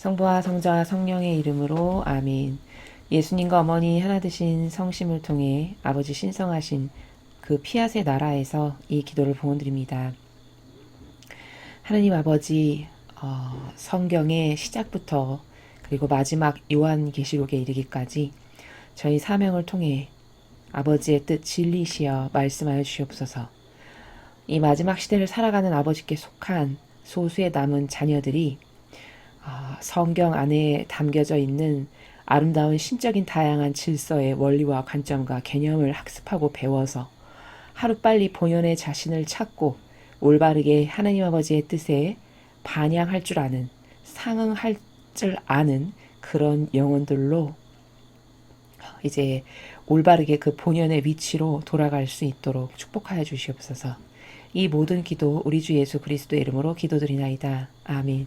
성부와 성자와 성령의 이름으로 아멘. 예수님과 어머니 하나 되신 성심을 통해 아버지 신성하신 그 피앗의 나라에서 이 기도를 봉헌드립니다. 하나님 아버지, 성경의 시작부터 그리고 마지막 요한계시록에 이르기까지 저희 사명을 통해 아버지의 뜻 진리시여 말씀하여 주시옵소서. 이 마지막 시대를 살아가는 아버지께 속한 소수의 남은 자녀들이 성경 안에 담겨져 있는 아름다운 신적인 다양한 질서의 원리와 관점과 개념을 학습하고 배워서 하루빨리 본연의 자신을 찾고 올바르게 하나님 아버지의 뜻에 반영할 줄 아는, 상응할 줄 아는 그런 영혼들로 이제 올바르게 그 본연의 위치로 돌아갈 수 있도록 축복하여 주시옵소서. 이 모든 기도 우리 주 예수 그리스도의 이름으로 기도드리나이다. 아멘.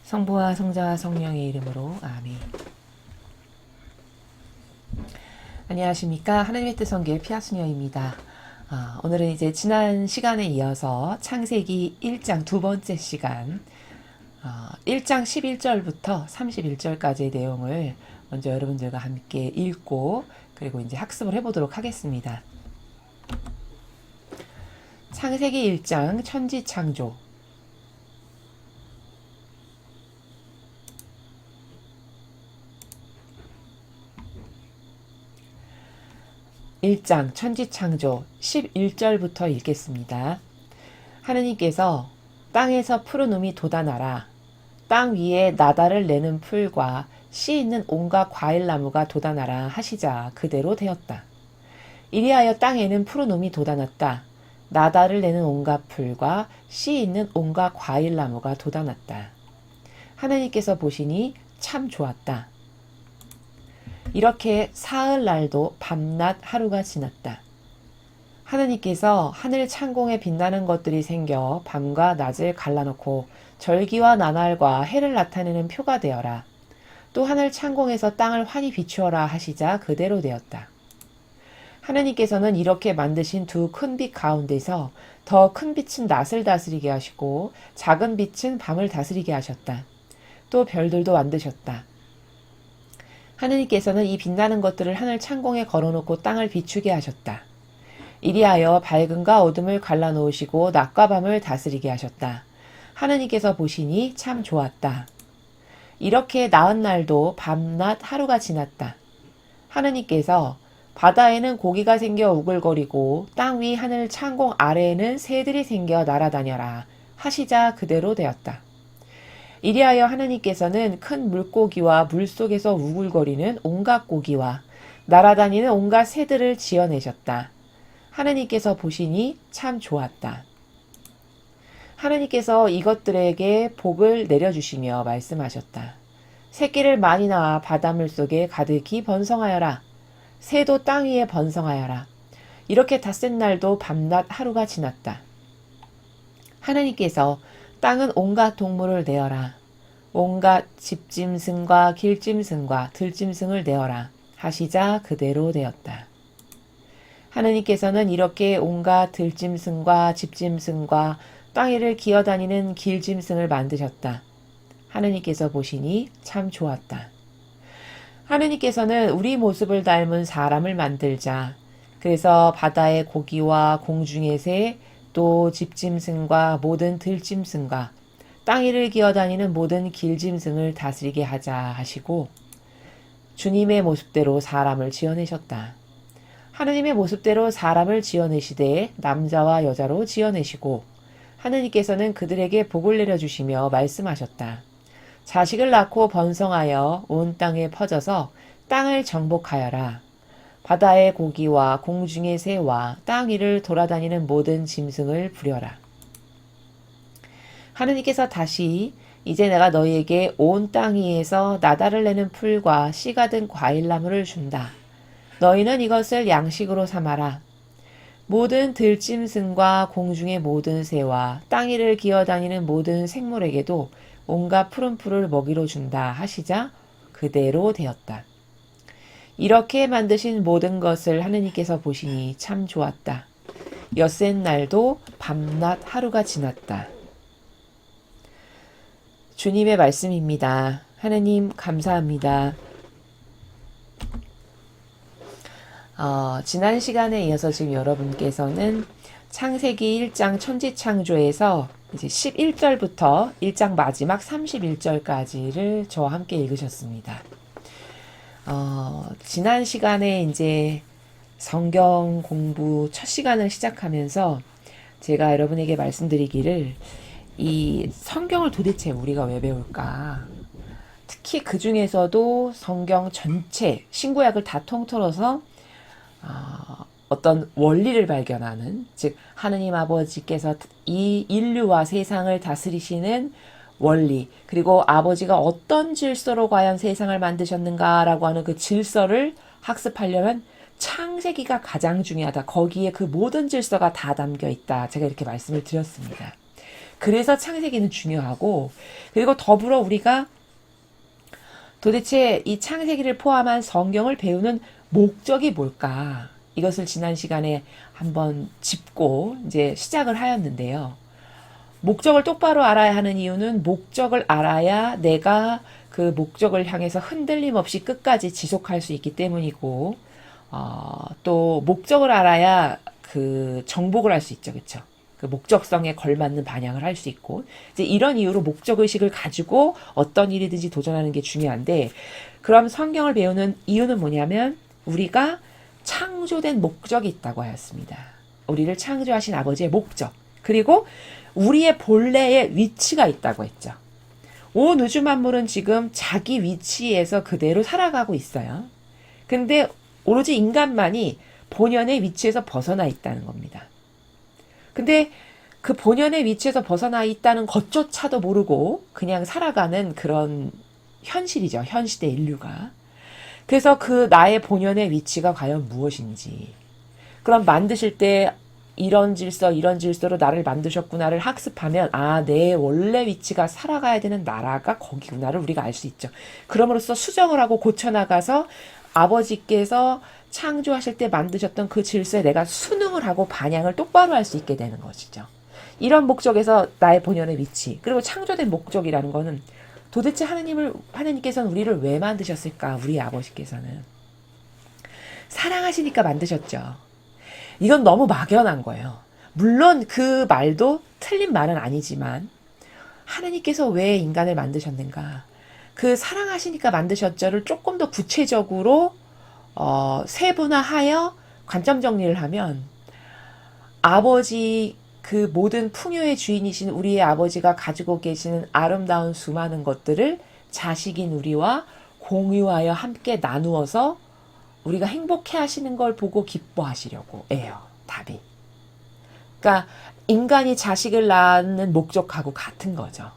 성부와 성자와 성령의 이름으로 아멘. 안녕하십니까. 하나님의 뜻 성길 피아수녀입니다. 오늘은 이제 지난 시간에 이어서 창세기 1장 두 번째 시간 1장 11절부터 31절까지의 내용을 먼저 여러분들과 함께 읽고 그리고 이제 학습을 해보도록 하겠습니다. 창세기 1장 천지창조 1장 천지창조 11절부터 읽겠습니다. 하느님께서 땅에서 푸른 움이 돋아나라. 땅 위에 나달을 내는 풀과 씨 있는 온갖 과일나무가 돋아나라 하시자 그대로 되었다. 이리하여 땅에는 푸른 움이 돋아났다. 나달을 내는 온갖 풀과 씨 있는 온갖 과일나무가 돋아났다. 하느님께서 보시니 참 좋았다. 이렇게 사흘날도 밤낮 하루가 지났다. 하느님께서 하늘 창공에 빛나는 것들이 생겨 밤과 낮을 갈라놓고 절기와 나날과 해를 나타내는 표가 되어라. 또 하늘 창공에서 땅을 환히 비추어라 하시자 그대로 되었다. 하느님께서는 이렇게 만드신 두 큰 빛 가운데서 더 큰 빛은 낮을 다스리게 하시고 작은 빛은 밤을 다스리게 하셨다. 또 별들도 만드셨다. 하느님께서는 이 빛나는 것들을 하늘 창공에 걸어놓고 땅을 비추게 하셨다. 이리하여 밝음과 어둠을 갈라놓으시고 낮과 밤을 다스리게 하셨다. 하느님께서 보시니 참 좋았다. 이렇게 나은 날도 밤낮 하루가 지났다. 하느님께서 바다에는 고기가 생겨 우글거리고 땅 위 하늘 창공 아래에는 새들이 생겨 날아다녀라 하시자 그대로 되었다. 이리하여 하느님께서는 큰 물고기와 물속에서 우글거리는 온갖 고기와 날아다니는 온갖 새들을 지어내셨다. 하느님께서 보시니 참 좋았다. 하느님께서 이것들에게 복을 내려주시며 말씀하셨다. 새끼를 많이 낳아 바닷물 속에 가득히 번성하여라. 새도 땅 위에 번성하여라. 이렇게 닷새 날도 밤낮 하루가 지났다. 하느님께서 땅은 온갖 동물을 내어라. 온갖 집짐승과 길짐승과 들짐승을 내어라 하시자 그대로 되었다. 하느님께서는 이렇게 온갖 들짐승과 집짐승과 땅 위를 기어다니는 길짐승을 만드셨다. 하느님께서 보시니 참 좋았다. 하느님께서는 우리 모습을 닮은 사람을 만들자. 그래서 바다의 고기와 공중의 새, 또 집짐승과 모든 들짐승과 땅 위를 기어다니는 모든 길짐승을 다스리게 하자 하시고 주님의 모습대로 사람을 지어내셨다. 하느님의 모습대로 사람을 지어내시되 남자와 여자로 지어내시고 하느님께서는 그들에게 복을 내려주시며 말씀하셨다. 자식을 낳고 번성하여 온 땅에 퍼져서 땅을 정복하여라. 바다의 고기와 공중의 새와 땅 위를 돌아다니는 모든 짐승을 부려라. 하느님께서 다시 이제 내가 너희에게 온 땅 위에서 나달을 내는 풀과 씨가 든 과일나무를 준다. 너희는 이것을 양식으로 삼아라. 모든 들짐승과 공중의 모든 새와 땅 위를 기어다니는 모든 생물에게도 온갖 푸른 풀을 먹이로 준다 하시자 그대로 되었다. 이렇게 만드신 모든 것을 하느님께서 보시니 참 좋았다. 엿새 날도 밤낮 하루가 지났다. 주님의 말씀입니다. 하느님 감사합니다. 지난 시간에 이어서 지금 여러분께서는 창세기 1장 천지창조에서 이제 11절부터 1장 마지막 31절까지를 저와 함께 읽으셨습니다. 지난 시간에 이제 성경 공부 첫 시간을 시작하면서 제가 여러분에게 말씀드리기를 이 성경을 도대체 우리가 왜 배울까? 특히 그 중에서도 성경 전체 신구약을 다 통틀어서 어떤 원리를 발견하는, 즉 하느님 아버지께서 이 인류와 세상을 다스리시는 원리, 그리고 아버지가 어떤 질서로 과연 세상을 만드셨는가라고 하는 그 질서를 학습하려면 창세기가 가장 중요하다. 거기에 그 모든 질서가 다 담겨 있다. 제가 이렇게 말씀을 드렸습니다. 그래서 창세기는 중요하고, 그리고 더불어 우리가 도대체 이 창세기를 포함한 성경을 배우는 목적이 뭘까? 이것을 지난 시간에 한번 짚고 이제 시작을 하였는데요. 목적을 똑바로 알아야 하는 이유는 목적을 알아야 내가 그 목적을 향해서 흔들림 없이 끝까지 지속할 수 있기 때문이고, 또 목적을 알아야 그 정복을 할 수 있죠. 그렇죠? 그 목적성에 걸맞는 반향을 할 수 있고, 이제 이런 이유로 목적의식을 가지고 어떤 일이든지 도전하는 게 중요한데, 그럼 성경을 배우는 이유는 뭐냐면 우리가 창조된 목적이 있다고 하였습니다. 우리를 창조하신 아버지의 목적, 그리고 우리의 본래의 위치가 있다고 했죠. 온 우주 만물은 지금 자기 위치에서 그대로 살아가고 있어요. 근데 오로지 인간만이 본연의 위치에서 벗어나 있다는 겁니다. 근데 그 본연의 위치에서 벗어나 있다는 것조차도 모르고 그냥 살아가는 그런 현실이죠. 현 시대 인류가. 그래서 그 나의 본연의 위치가 과연 무엇인지. 그럼 만드실 때 이런 질서, 이런 질서로 나를 만드셨구나를 학습하면, 내 원래 위치가 살아가야 되는 나라가 거기구나를 우리가 알 수 있죠. 그럼으로써 수정을 하고 고쳐나가서 아버지께서 창조하실 때 만드셨던 그 질서에 내가 순응을 하고 반향을 똑바로 할 수 있게 되는 것이죠. 이런 목적에서 나의 본연의 위치, 그리고 창조된 목적이라는 거는 도대체 하느님께서는 우리를 왜 만드셨을까? 우리 아버지께서는 사랑하시니까 만드셨죠. 이건 너무 막연한 거예요. 물론 그 말도 틀린 말은 아니지만, 하느님께서 왜 인간을 만드셨는가? 그 사랑하시니까 만드셨죠를 조금 더 구체적으로 세분화하여 관점 정리를 하면, 아버지 그 모든 풍요의 주인이신 우리의 아버지가 가지고 계시는 아름다운 수많은 것들을 자식인 우리와 공유하여 함께 나누어서 우리가 행복해 하시는 걸 보고 기뻐하시려고 해요. 답이. 그러니까 인간이 자식을 낳는 목적하고 같은 거죠.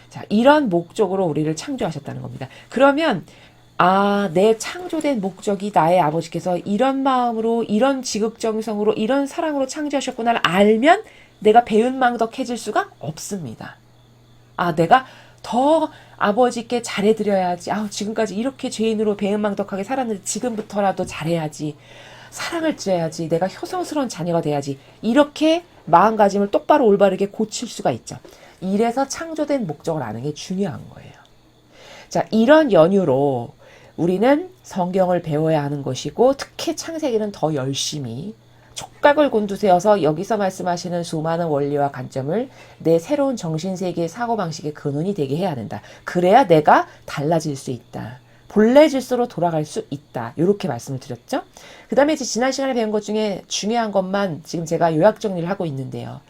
자, 이런 목적으로 우리를 창조하셨다는 겁니다. 그러면 내 창조된 목적이 나의 아버지께서 이런 마음으로, 이런 지극정성으로, 이런 사랑으로 창조하셨구나를 알면 내가 배은망덕해질 수가 없습니다. 내가 더 아버지께 잘해드려야지. 지금까지 이렇게 죄인으로 배은망덕하게 살았는데 지금부터라도 잘해야지. 사랑을 줘야지. 내가 효성스러운 자녀가 돼야지. 이렇게 마음가짐을 똑바로 올바르게 고칠 수가 있죠. 이래서 창조된 목적을 아는 게 중요한 거예요. 자, 이런 연유로 우리는 성경을 배워야 하는 것이고, 특히 창세기는 더 열심히 촉각을 곤두세워서 여기서 말씀하시는 수많은 원리와 관점을 내 새로운 정신세계의 사고방식의 근원이 되게 해야 된다. 그래야 내가 달라질 수 있다. 본래 질서로 돌아갈 수 있다. 이렇게 말씀을 드렸죠. 그 다음에 이제 지난 시간에 배운 것 중에 중요한 것만 지금 제가 요약 정리를 하고 있는데요.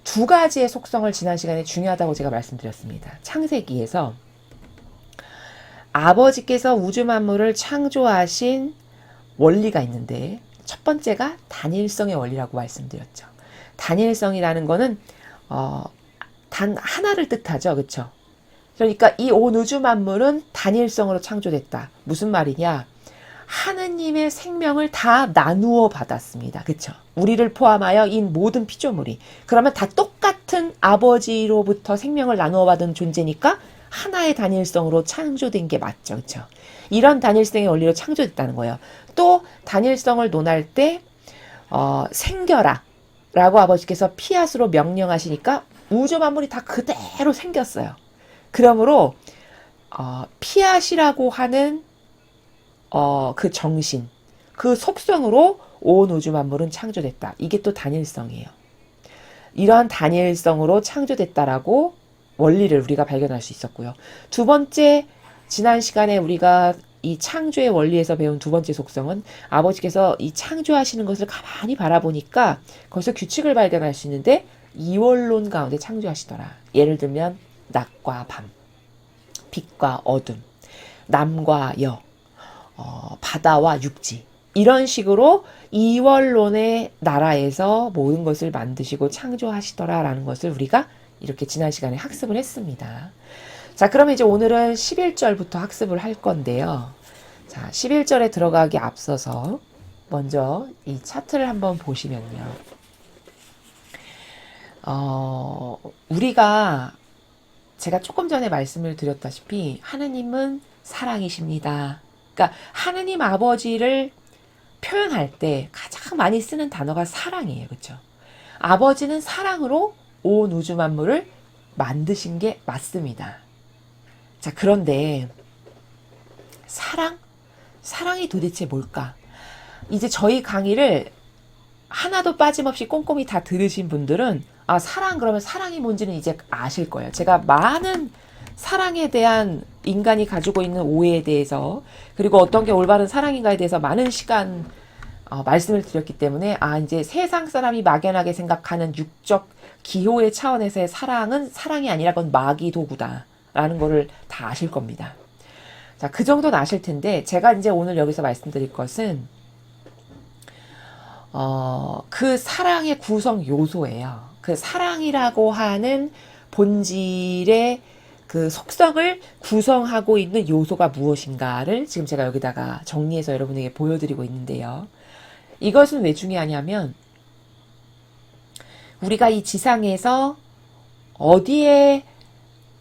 두 가지의 속성을 지난 시간에 중요하다고 제가 말씀드렸습니다. 창세기에서 아버지께서 우주 만물을 창조하신 원리가 있는데, 첫 번째가 단일성의 원리라고 말씀드렸죠. 단일성이라는 거는 단 하나를 뜻하죠. 그렇죠? 그러니까 이 온 우주 만물은 단일성으로 창조됐다. 무슨 말이냐? 하느님의 생명을 다 나누어 받았습니다. 그렇죠? 우리를 포함하여 이 모든 피조물이. 그러면 다 똑같은 아버지로부터 생명을 나누어 받은 존재니까 하나의 단일성으로 창조된 게 맞죠. 그렇죠? 이런 단일성의 원리로 창조됐다는 거예요. 또 단일성을 논할 때 생겨라 라고 아버지께서 피앗으로 명령하시니까 우주 만물이 다 그대로 생겼어요. 그러므로 피앗이라고 하는 그 정신, 그 속성으로 온 우주 만물은 창조됐다. 이게 또 단일성이에요. 이러한 단일성으로 창조됐다라고 원리를 우리가 발견할 수 있었고요. 두 번째, 지난 시간에 우리가 이 창조의 원리에서 배운 두 번째 속성은 아버지께서 이 창조하시는 것을 가만히 바라보니까 거기서 규칙을 발견할 수 있는데 이원론 가운데 창조하시더라. 예를 들면 낮과 밤, 빛과 어둠, 남과 여, 바다와 육지, 이런 식으로 이원론의 나라에서 모든 것을 만드시고 창조하시더라라는 것을 우리가 이렇게 지난 시간에 학습을 했습니다. 자, 그러면 이제 오늘은 11절부터 학습을 할 건데요. 자, 11절에 들어가기 앞서서 먼저 이 차트를 한번 보시면요. 우리가 제가 조금 전에 말씀을 드렸다시피 하느님은 사랑이십니다. 그러니까 하느님 아버지를 표현할 때 가장 많이 쓰는 단어가 사랑이에요. 그렇죠? 아버지는 사랑으로 온 우주 만물을 만드신 게 맞습니다. 자, 그런데 사랑이 도대체 뭘까? 이제 저희 강의를 하나도 빠짐없이 꼼꼼히 다 들으신 분들은 사랑 그러면 사랑이 뭔지는 이제 아실 거예요. 제가 많은 사랑에 대한 인간이 가지고 있는 오해에 대해서, 그리고 어떤 게 올바른 사랑인가에 대해서 많은 시간 말씀을 드렸기 때문에 이제 세상 사람이 막연하게 생각하는 육적 기호의 차원에서의 사랑은 사랑이 아니라 그건 마귀 도구다 라는 거를 다 아실 겁니다. 자, 그 정도는 아실 텐데 제가 이제 오늘 여기서 말씀드릴 것은 그 사랑의 구성 요소예요. 그 사랑이라고 하는 본질의 그 속성을 구성하고 있는 요소가 무엇인가를 지금 제가 여기다가 정리해서 여러분에게 보여드리고 있는데요. 이것은 왜 중요하냐면 우리가 이 지상에서 어디에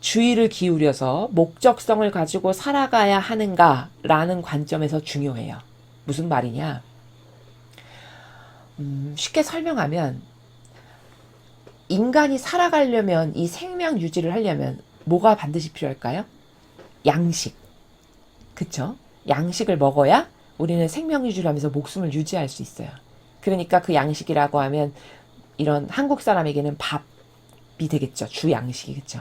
주의를 기울여서 목적성을 가지고 살아가야 하는가라는 관점에서 중요해요. 무슨 말이냐? 쉽게 설명하면 인간이 살아가려면, 이 생명 유지를 하려면 뭐가 반드시 필요할까요? 양식. 그쵸? 양식을 먹어야 우리는 생명 유지를 하면서 목숨을 유지할 수 있어요. 그러니까 그 양식이라고 하면 이런 한국 사람에게는 밥이 되겠죠. 주 양식이겠죠.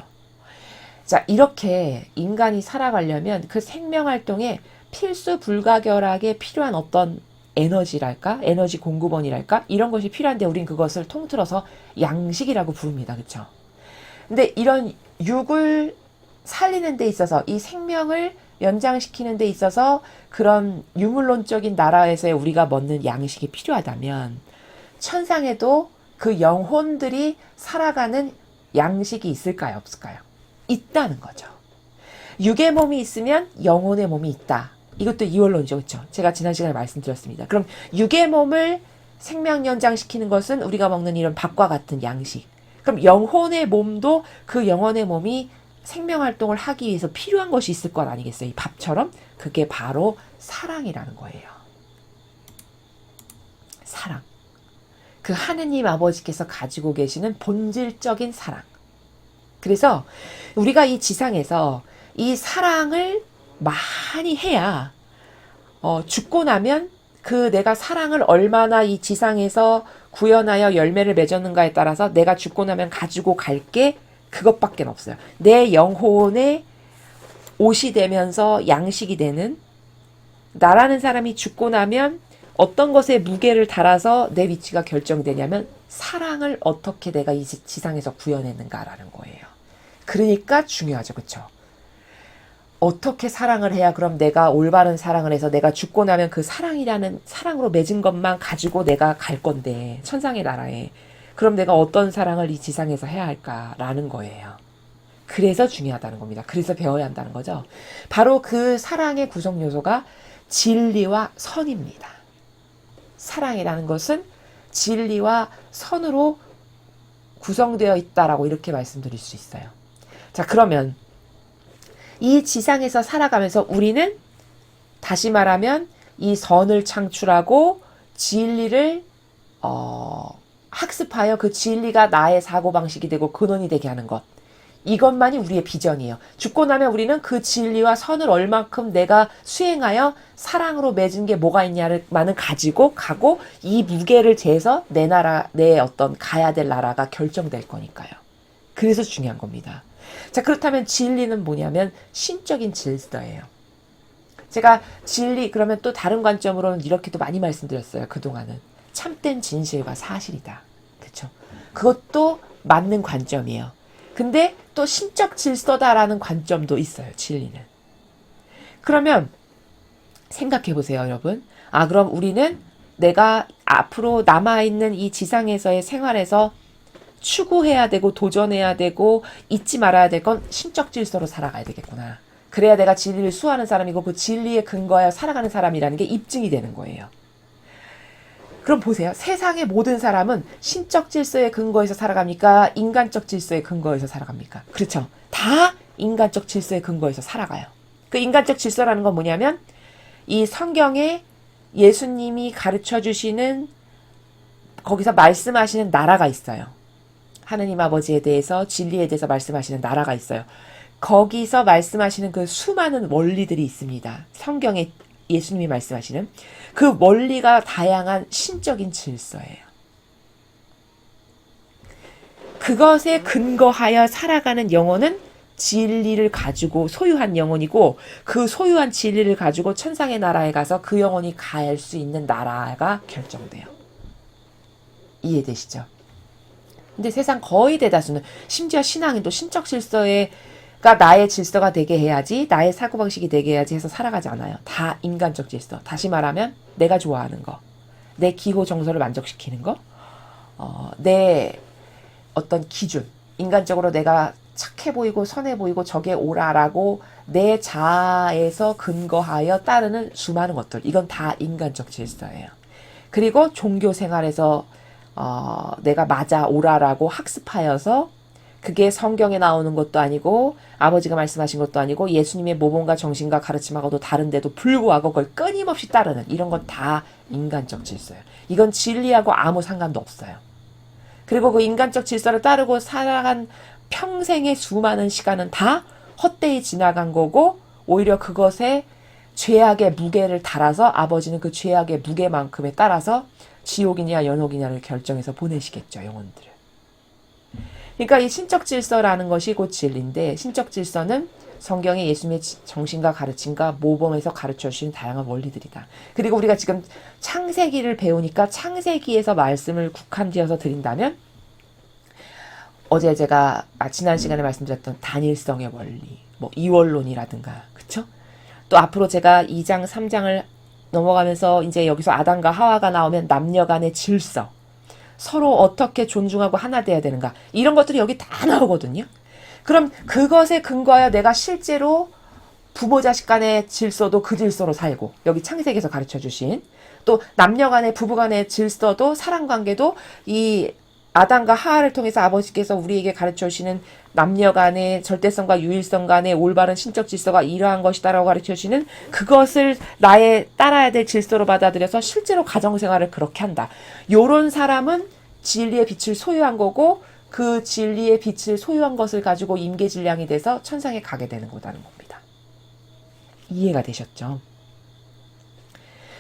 자, 이렇게 인간이 살아가려면 그 생명 활동에 필수 불가결하게 필요한 어떤 에너지랄까? 에너지 공급원이랄까? 이런 것이 필요한데 우린 그것을 통틀어서 양식이라고 부릅니다. 그쵸? 근데 이런 육을 살리는 데 있어서, 이 생명을 연장시키는 데 있어서 그런 유물론적인 나라에서의 우리가 먹는 양식이 필요하다면 천상에도 그 영혼들이 살아가는 양식이 있을까요? 없을까요? 있다는 거죠. 육의 몸이 있으면 영혼의 몸이 있다. 이것도 이원론이죠. 그렇죠? 제가 지난 시간에 말씀드렸습니다. 그럼 육의 몸을 생명 연장시키는 것은 우리가 먹는 이런 밥과 같은 양식. 그럼 영혼의 몸도 그 영혼의 몸이 생명활동을 하기 위해서 필요한 것이 있을 것 아니겠어요? 이 밥처럼. 그게 바로 사랑이라는 거예요. 사랑. 그 하느님 아버지께서 가지고 계시는 본질적인 사랑. 그래서 우리가 이 지상에서 이 사랑을 많이 해야 죽고 나면 그 내가 사랑을 얼마나 이 지상에서 구현하여 열매를 맺었는가에 따라서 내가 죽고 나면 가지고 갈 게 그것밖에 없어요. 내 영혼의 옷이 되면서 양식이 되는, 나라는 사람이 죽고 나면 어떤 것에 무게를 달아서 내 위치가 결정되냐면 사랑을 어떻게 내가 이 지상에서 구현했는가라는 거예요. 그러니까 중요하죠. 그렇죠? 어떻게 사랑을 해야 그럼 내가 올바른 사랑을 해서 내가 죽고 나면 그 사랑이라는, 사랑으로 맺은 것만 가지고 내가 갈 건데 천상의 나라에, 그럼 내가 어떤 사랑을 이 지상에서 해야 할까라는 거예요. 그래서 중요하다는 겁니다. 그래서 배워야 한다는 거죠. 바로 그 사랑의 구성 요소가 진리와 선입니다. 사랑이라는 것은 진리와 선으로 구성되어 있다라고 이렇게 말씀드릴 수 있어요. 자, 그러면 이 지상에서 살아가면서 우리는 다시 말하면 이 선을 창출하고 진리를 학습하여 그 진리가 나의 사고방식이 되고 근원이 되게 하는 것, 이것만이 우리의 비전이에요. 죽고 나면 우리는 그 진리와 선을 얼만큼 내가 수행하여 사랑으로 맺은 게 뭐가 있냐를만은 가지고 가고 이 무게를 재서 내 나라, 내 어떤 가야 될 나라가 결정될 거니까요. 그래서 중요한 겁니다. 자, 그렇다면 진리는 뭐냐면 신적인 질서예요. 제가 진리 그러면 또 다른 관점으로는 이렇게도 많이 말씀드렸어요. 그동안은 참된 진실과 사실이다. 그렇죠? 그것도 맞는 관점이에요. 근데 또 신적 질서다라는 관점도 있어요. 진리는. 그러면 생각해 보세요, 여러분. 아, 그럼 우리는 내가 앞으로 남아있는 이 지상에서의 생활에서 추구해야 되고 도전해야 되고 잊지 말아야 될 건 신적 질서로 살아가야 되겠구나. 그래야 내가 진리를 수호하는 사람이고 그 진리에 근거하여 살아가는 사람이라는 게 입증이 되는 거예요. 그럼 보세요. 세상의 모든 사람은 신적 질서에 근거해서 살아갑니까? 인간적 질서에 근거해서 살아갑니까? 그렇죠. 다 인간적 질서에 근거해서 살아가요. 그 인간적 질서라는 건 뭐냐면 이 성경에 예수님이 가르쳐 주시는 거기서 말씀하시는 나라가 있어요. 하느님 아버지에 대해서 진리에 대해서 말씀하시는 나라가 있어요. 거기서 말씀하시는 그 수많은 원리들이 있습니다. 성경에 예수님이 말씀하시는 그 원리가 다양한 신적인 질서예요. 그것에 근거하여 살아가는 영혼은 진리를 가지고 소유한 영혼이고 그 소유한 진리를 가지고 천상의 나라에 가서 그 영혼이 갈 수 있는 나라가 결정돼요. 이해되시죠? 근데 세상 거의 대다수는 심지어 신앙인도 신적 질서가 나의 질서가 되게 해야지 나의 사고방식이 되게 해야지 해서 살아가지 않아요. 다 인간적 질서. 다시 말하면 내가 좋아하는 거. 내 기호 정서를 만족시키는 거. 내 어떤 기준. 인간적으로 내가 착해 보이고 선해 보이고 저게 옳아라고 내 자아에서 근거하여 따르는 수많은 것들. 이건 다 인간적 질서예요. 그리고 종교 생활에서 내가 맞아 옳아라고 학습하여서 그게 성경에 나오는 것도 아니고 아버지가 말씀하신 것도 아니고 예수님의 모범과 정신과 가르침하고도 다른데도 불구하고 그걸 끊임없이 따르는 이런 건 다 인간적 질서예요. 이건 진리하고 아무 상관도 없어요. 그리고 그 인간적 질서를 따르고 살아간 평생의 수많은 시간은 다 헛되이 지나간 거고 오히려 그것에 죄악의 무게를 달아서 아버지는 그 죄악의 무게만큼에 따라서 지옥이냐 연옥이냐를 결정해서 보내시겠죠, 영혼들을. 그러니까 이 신적 질서라는 것이 곧 진리인데 신적 질서는 성경의 예수님의 정신과 가르침과 모범에서 가르쳐 주신 다양한 원리들이다. 그리고 우리가 지금 창세기를 배우니까 창세기에서 말씀을 국한지어서 드린다면 어제 제가 지난 시간에 말씀드렸던 단일성의 원리, 뭐 이원론이라든가, 그쵸? 또 앞으로 제가 2장, 3장을 넘어가면서 이제 여기서 아담과 하와가 나오면 남녀 간의 질서, 서로 어떻게 존중하고 하나 돼야 되는가, 이런 것들이 여기 다 나오거든요. 그럼 그것에 근거하여 내가 실제로 부모 자식 간의 질서도 그 질서로 살고, 여기 창세기에서 가르쳐 주신, 또 남녀 간의 부부 간의 질서도 사랑 관계도 이 아담과 하와를 통해서 아버지께서 우리에게 가르쳐 주시는 남녀 간의 절대성과 유일성 간의 올바른 신적 질서가 이러한 것이다라고 가르쳐 주시는 그것을 나의 따라야 될 질서로 받아들여서 실제로 가정생활을 그렇게 한다. 요런 사람은 진리의 빛을 소유한 거고 그 진리의 빛을 소유한 것을 가지고 임계질량이 돼서 천상에 가게 되는 거라는 겁니다. 이해가 되셨죠?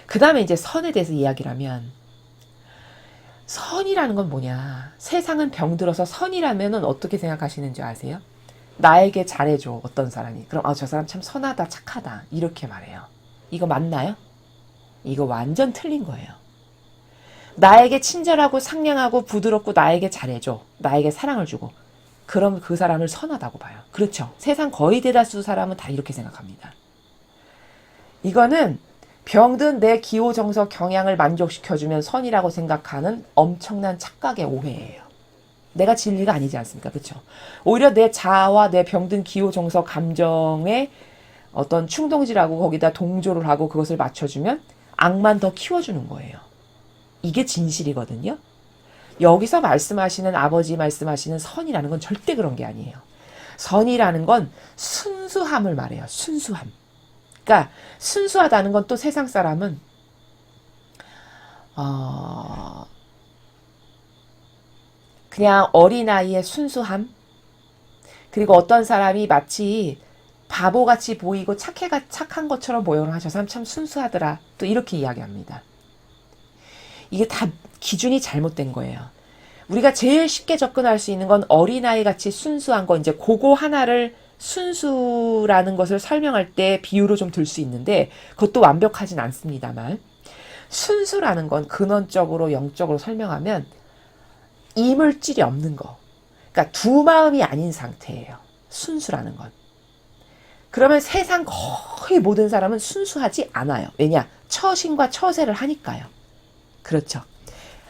그 다음에 이제 선에 대해서 이야기를 하면 선이라는 건 뭐냐? 세상은 병들어서 선이라면 어떻게 생각하시는지 아세요? 나에게 잘해줘, 어떤 사람이. 그럼 저 사람 참 선하다, 착하다 이렇게 말해요. 이거 맞나요? 이거 완전 틀린 거예요. 나에게 친절하고 상냥하고 부드럽고 나에게 잘해줘, 나에게 사랑을 주고 그럼 그 사람을 선하다고 봐요. 그렇죠? 세상 거의 대다수 사람은 다 이렇게 생각합니다. 이거는 병든 내 기호 정서 경향을 만족시켜주면 선이라고 생각하는 엄청난 착각의 오해예요. 내가 진리가 아니지 않습니까? 그렇죠? 오히려 내 자아와 내 병든 기호 정서 감정에 어떤 충동질하고 거기다 동조를 하고 그것을 맞춰주면 악만 더 키워주는 거예요. 이게 진실이거든요. 여기서 말씀하시는 아버지 말씀하시는 선이라는 건 절대 그런 게 아니에요. 선이라는 건 순수함을 말해요. 순수함. 그러니까 순수하다는 건 또 세상 사람은 그냥 어린아이의 순수함, 그리고 어떤 사람이 마치 바보같이 보이고 착한 것처럼 모형을 하셔서 사람 참 순수하더라. 또 이렇게 이야기합니다. 이게 다 기준이 잘못된 거예요. 우리가 제일 쉽게 접근할 수 있는 건 어린아이 같이 순수한 거, 이제 그거 하나를 순수라는 것을 설명할 때 비유로 좀 들 수 있는데, 그것도 완벽하진 않습니다만, 순수라는 건 근원적으로 영적으로 설명하면 이물질이 없는 거. 그러니까 두 마음이 아닌 상태예요. 순수라는 건. 그러면 세상 거의 모든 사람은 순수하지 않아요. 왜냐? 처신과 처세를 하니까요. 그렇죠.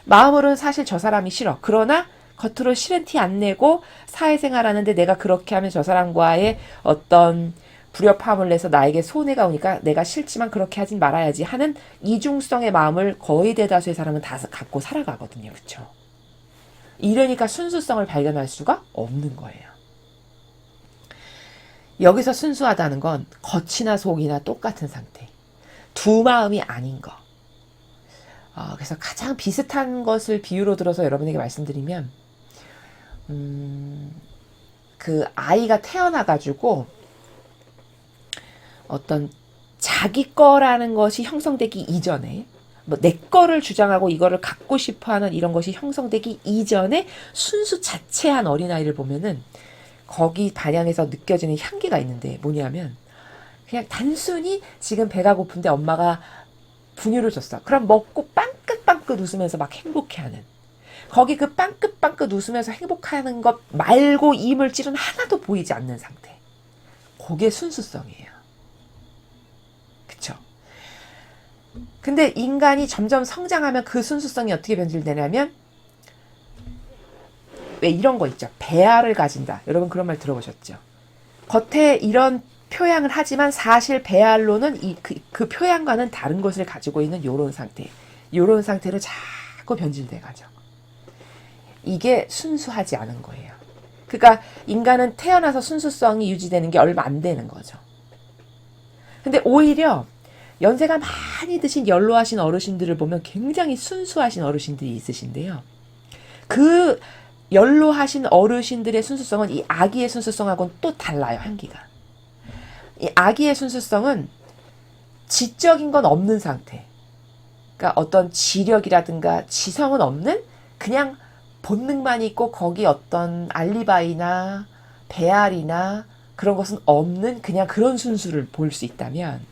마음으로는 사실 저 사람이 싫어. 그러나 겉으로 싫은 티 안 내고 사회생활 하는데 내가 그렇게 하면 저 사람과의 어떤 불협화음을 내서 나에게 손해가 오니까 내가 싫지만 그렇게 하진 말아야지 하는 이중성의 마음을 거의 대다수의 사람은 다 갖고 살아가거든요. 그렇죠? 이러니까 순수성을 발견할 수가 없는 거예요. 여기서 순수하다는 건 겉이나 속이나 똑같은 상태. 두 마음이 아닌 거. 그래서 가장 비슷한 것을 비유로 들어서 여러분에게 말씀드리면, 그 아이가 태어나가지고 어떤 자기 거라는 것이 형성되기 이전에, 뭐 내 거를 주장하고 이거를 갖고 싶어하는 이런 것이 형성되기 이전에 순수 자체한 어린아이를 보면은 거기 반향에서 느껴지는 향기가 있는데 뭐냐면, 그냥 단순히 지금 배가 고픈데 엄마가 분유를 줬어. 그럼 먹고 빵긋빵긋 웃으면서 막 행복해하는. 거기 그 빵긋빵긋 웃으면서 행복하는 것 말고 이물질은 하나도 보이지 않는 상태. 그게 순수성이에요. 그쵸? 근데 인간이 점점 성장하면 그 순수성이 어떻게 변질되냐면, 왜 이런 거 있죠. 배알을 가진다. 여러분 그런 말 들어보셨죠? 겉에 이런 표양을 하지만 사실 배알로는 그 표양과는 다른 것을 가지고 있는 요런 상태. 요런 상태로 자꾸 변질돼 가죠. 이게 순수하지 않은 거예요. 그러니까 인간은 태어나서 순수성이 유지되는 게 얼마 안 되는 거죠. 근데 오히려 연세가 많이 드신 연로하신 어르신들을 보면 굉장히 순수하신 어르신들이 있으신데요. 그 연로하신 어르신들의 순수성은 이 아기의 순수성하고는 또 달라요. 향기가. 이 아기의 순수성은 지적인 건 없는 상태. 그러니까 어떤 지력이라든가 지성은 없는, 그냥 본능만 있고 거기 어떤 알리바이나 배알이나 그런 것은 없는 그냥 그런 순수를 볼 수 있다면,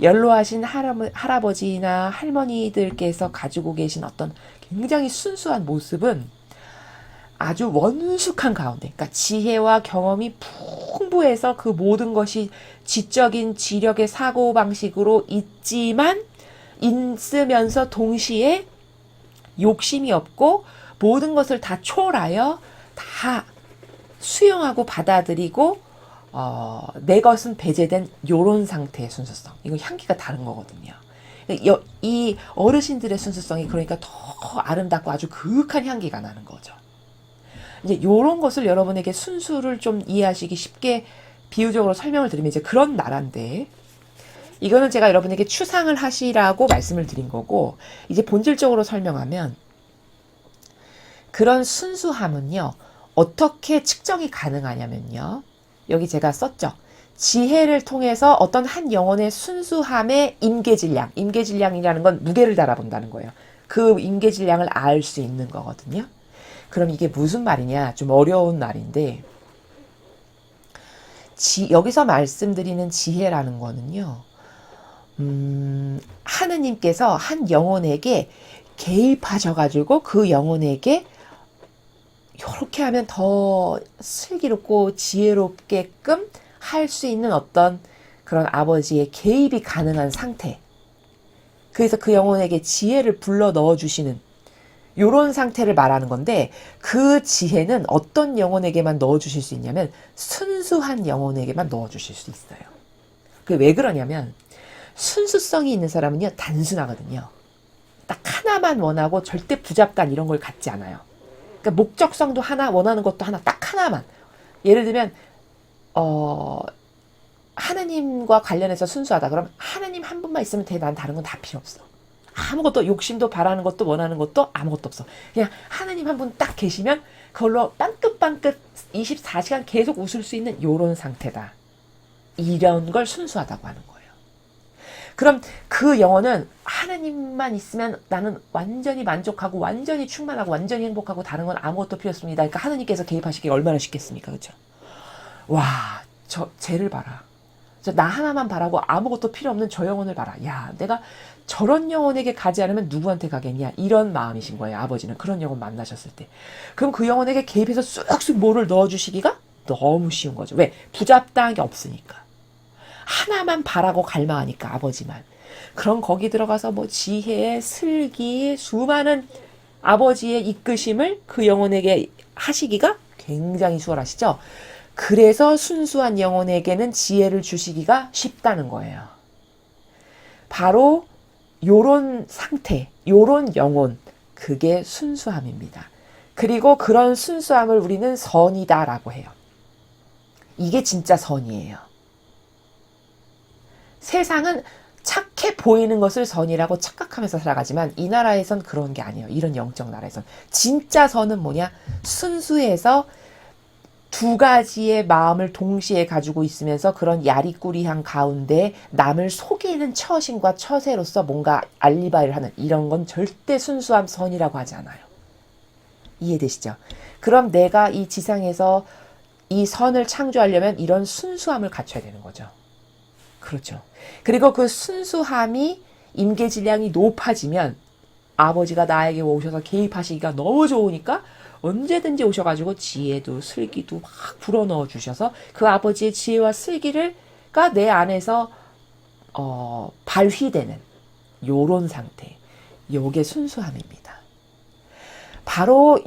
연로하신 할아버지나 할머니들께서 가지고 계신 어떤 굉장히 순수한 모습은 아주 원숙한 가운데, 그러니까 지혜와 경험이 풍부해서 그 모든 것이 지적인 지력의 사고방식으로 있지만, 있으면서 동시에 욕심이 없고 모든 것을 다 초월하여 다 수용하고 받아들이고 내 것은 배제된 요런 상태의 순수성. 이거 향기가 다른 거거든요. 이 어르신들의 순수성이 그러니까 더 아름답고 아주 그윽한 향기가 나는 거죠. 이제 요런 것을 여러분에게 순수를 좀 이해하시기 쉽게 비유적으로 설명을 드리면 이제 그런 나라인데, 이거는 제가 여러분에게 추상을 하시라고 말씀을 드린 거고, 이제 본질적으로 설명하면 그런 순수함은요, 어떻게 측정이 가능하냐면요, 여기 제가 썼죠. 지혜를 통해서 어떤 한 영혼의 순수함의 임계질량이라는 건 무게를 달아본다는 거예요. 그 임계질량을 알 수 있는 거거든요. 그럼 이게 무슨 말이냐? 좀 어려운 말인데, 여기서 말씀드리는 지혜라는 거는요, 하느님께서 한 영혼에게 개입하셔가지고 그 영혼에게 이렇게 하면 더 슬기롭고 지혜롭게끔 할 수 있는 어떤 그런 아버지의 개입이 가능한 상태. 그래서 그 영혼에게 지혜를 불러 넣어주시는 요런 상태를 말하는 건데, 그 지혜는 어떤 영혼에게만 넣어주실 수 있냐면 순수한 영혼에게만 넣어주실 수 있어요. 그게 왜 그러냐면, 순수성이 있는 사람은요 단순하거든요. 딱 하나만 원하고 절대 부잡간 이런 걸 갖지 않아요. 그러니까 목적성도 하나, 원하는 것도 하나, 딱 하나만. 예를 들면 하느님과 관련해서 순수하다. 그럼 하느님 한 분만 있으면 돼. 난 다른 건 다 필요 없어. 아무것도, 욕심도 바라는 것도 원하는 것도 아무것도 없어. 그냥 하느님 한 분 딱 계시면 그걸로 빵긋빵긋 24시간 계속 웃을 수 있는 요런 상태다. 이런 걸 순수하다고 하는 거예요. 그럼 그 영혼은 하나님만 있으면 나는 완전히 만족하고 완전히 충만하고 완전히 행복하고 다른 건 아무것도 필요 없습니다. 그러니까 하나님께서 개입하시기 얼마나 쉽겠습니까? 그렇죠? 와, 쟤를 봐라. 나 하나만 바라고 아무것도 필요 없는 저 영혼을 봐라. 야, 내가 저런 영혼에게 가지 않으면 누구한테 가겠냐. 이런 마음이신 거예요. 아버지는 그런 영혼 만나셨을 때. 그럼 그 영혼에게 개입해서 쑥쑥 뭐를 넣어주시기가 너무 쉬운 거죠. 왜? 부잡다한 게 없으니까. 하나만 바라고 갈망하니까 아버지만. 그럼 거기 들어가서 뭐 지혜, 슬기, 수많은 아버지의 이끄심을 그 영혼에게 하시기가 굉장히 수월하시죠. 그래서 순수한 영혼에게는 지혜를 주시기가 쉽다는 거예요. 바로 요런 상태, 요런 영혼, 그게 순수함입니다. 그리고 그런 순수함을 우리는 선이다라고 해요. 이게 진짜 선이에요. 세상은 착해 보이는 것을 선이라고 착각하면서 살아가지만 이 나라에선 그런 게 아니에요. 이런 영적 나라에선. 진짜 선은 뭐냐? 순수해서 두 가지의 마음을 동시에 가지고 있으면서 그런 야리꾸리한 가운데 남을 속이는 처신과 처세로서 뭔가 알리바이를 하는 이런 건 절대 순수한 선이라고 하지 않아요. 이해되시죠? 그럼 내가 이 지상에서 이 선을 창조하려면 이런 순수함을 갖춰야 되는 거죠. 그렇죠. 그리고 그 순수함이 임계질량이 높아지면 아버지가 나에게 오셔서 개입하시기가 너무 좋으니까 언제든지 오셔가지고 지혜도 슬기도 막 불어넣어 주셔서 그 아버지의 지혜와 슬기가 내 안에서 발휘되는 요런 상태. 요게 순수함입니다. 바로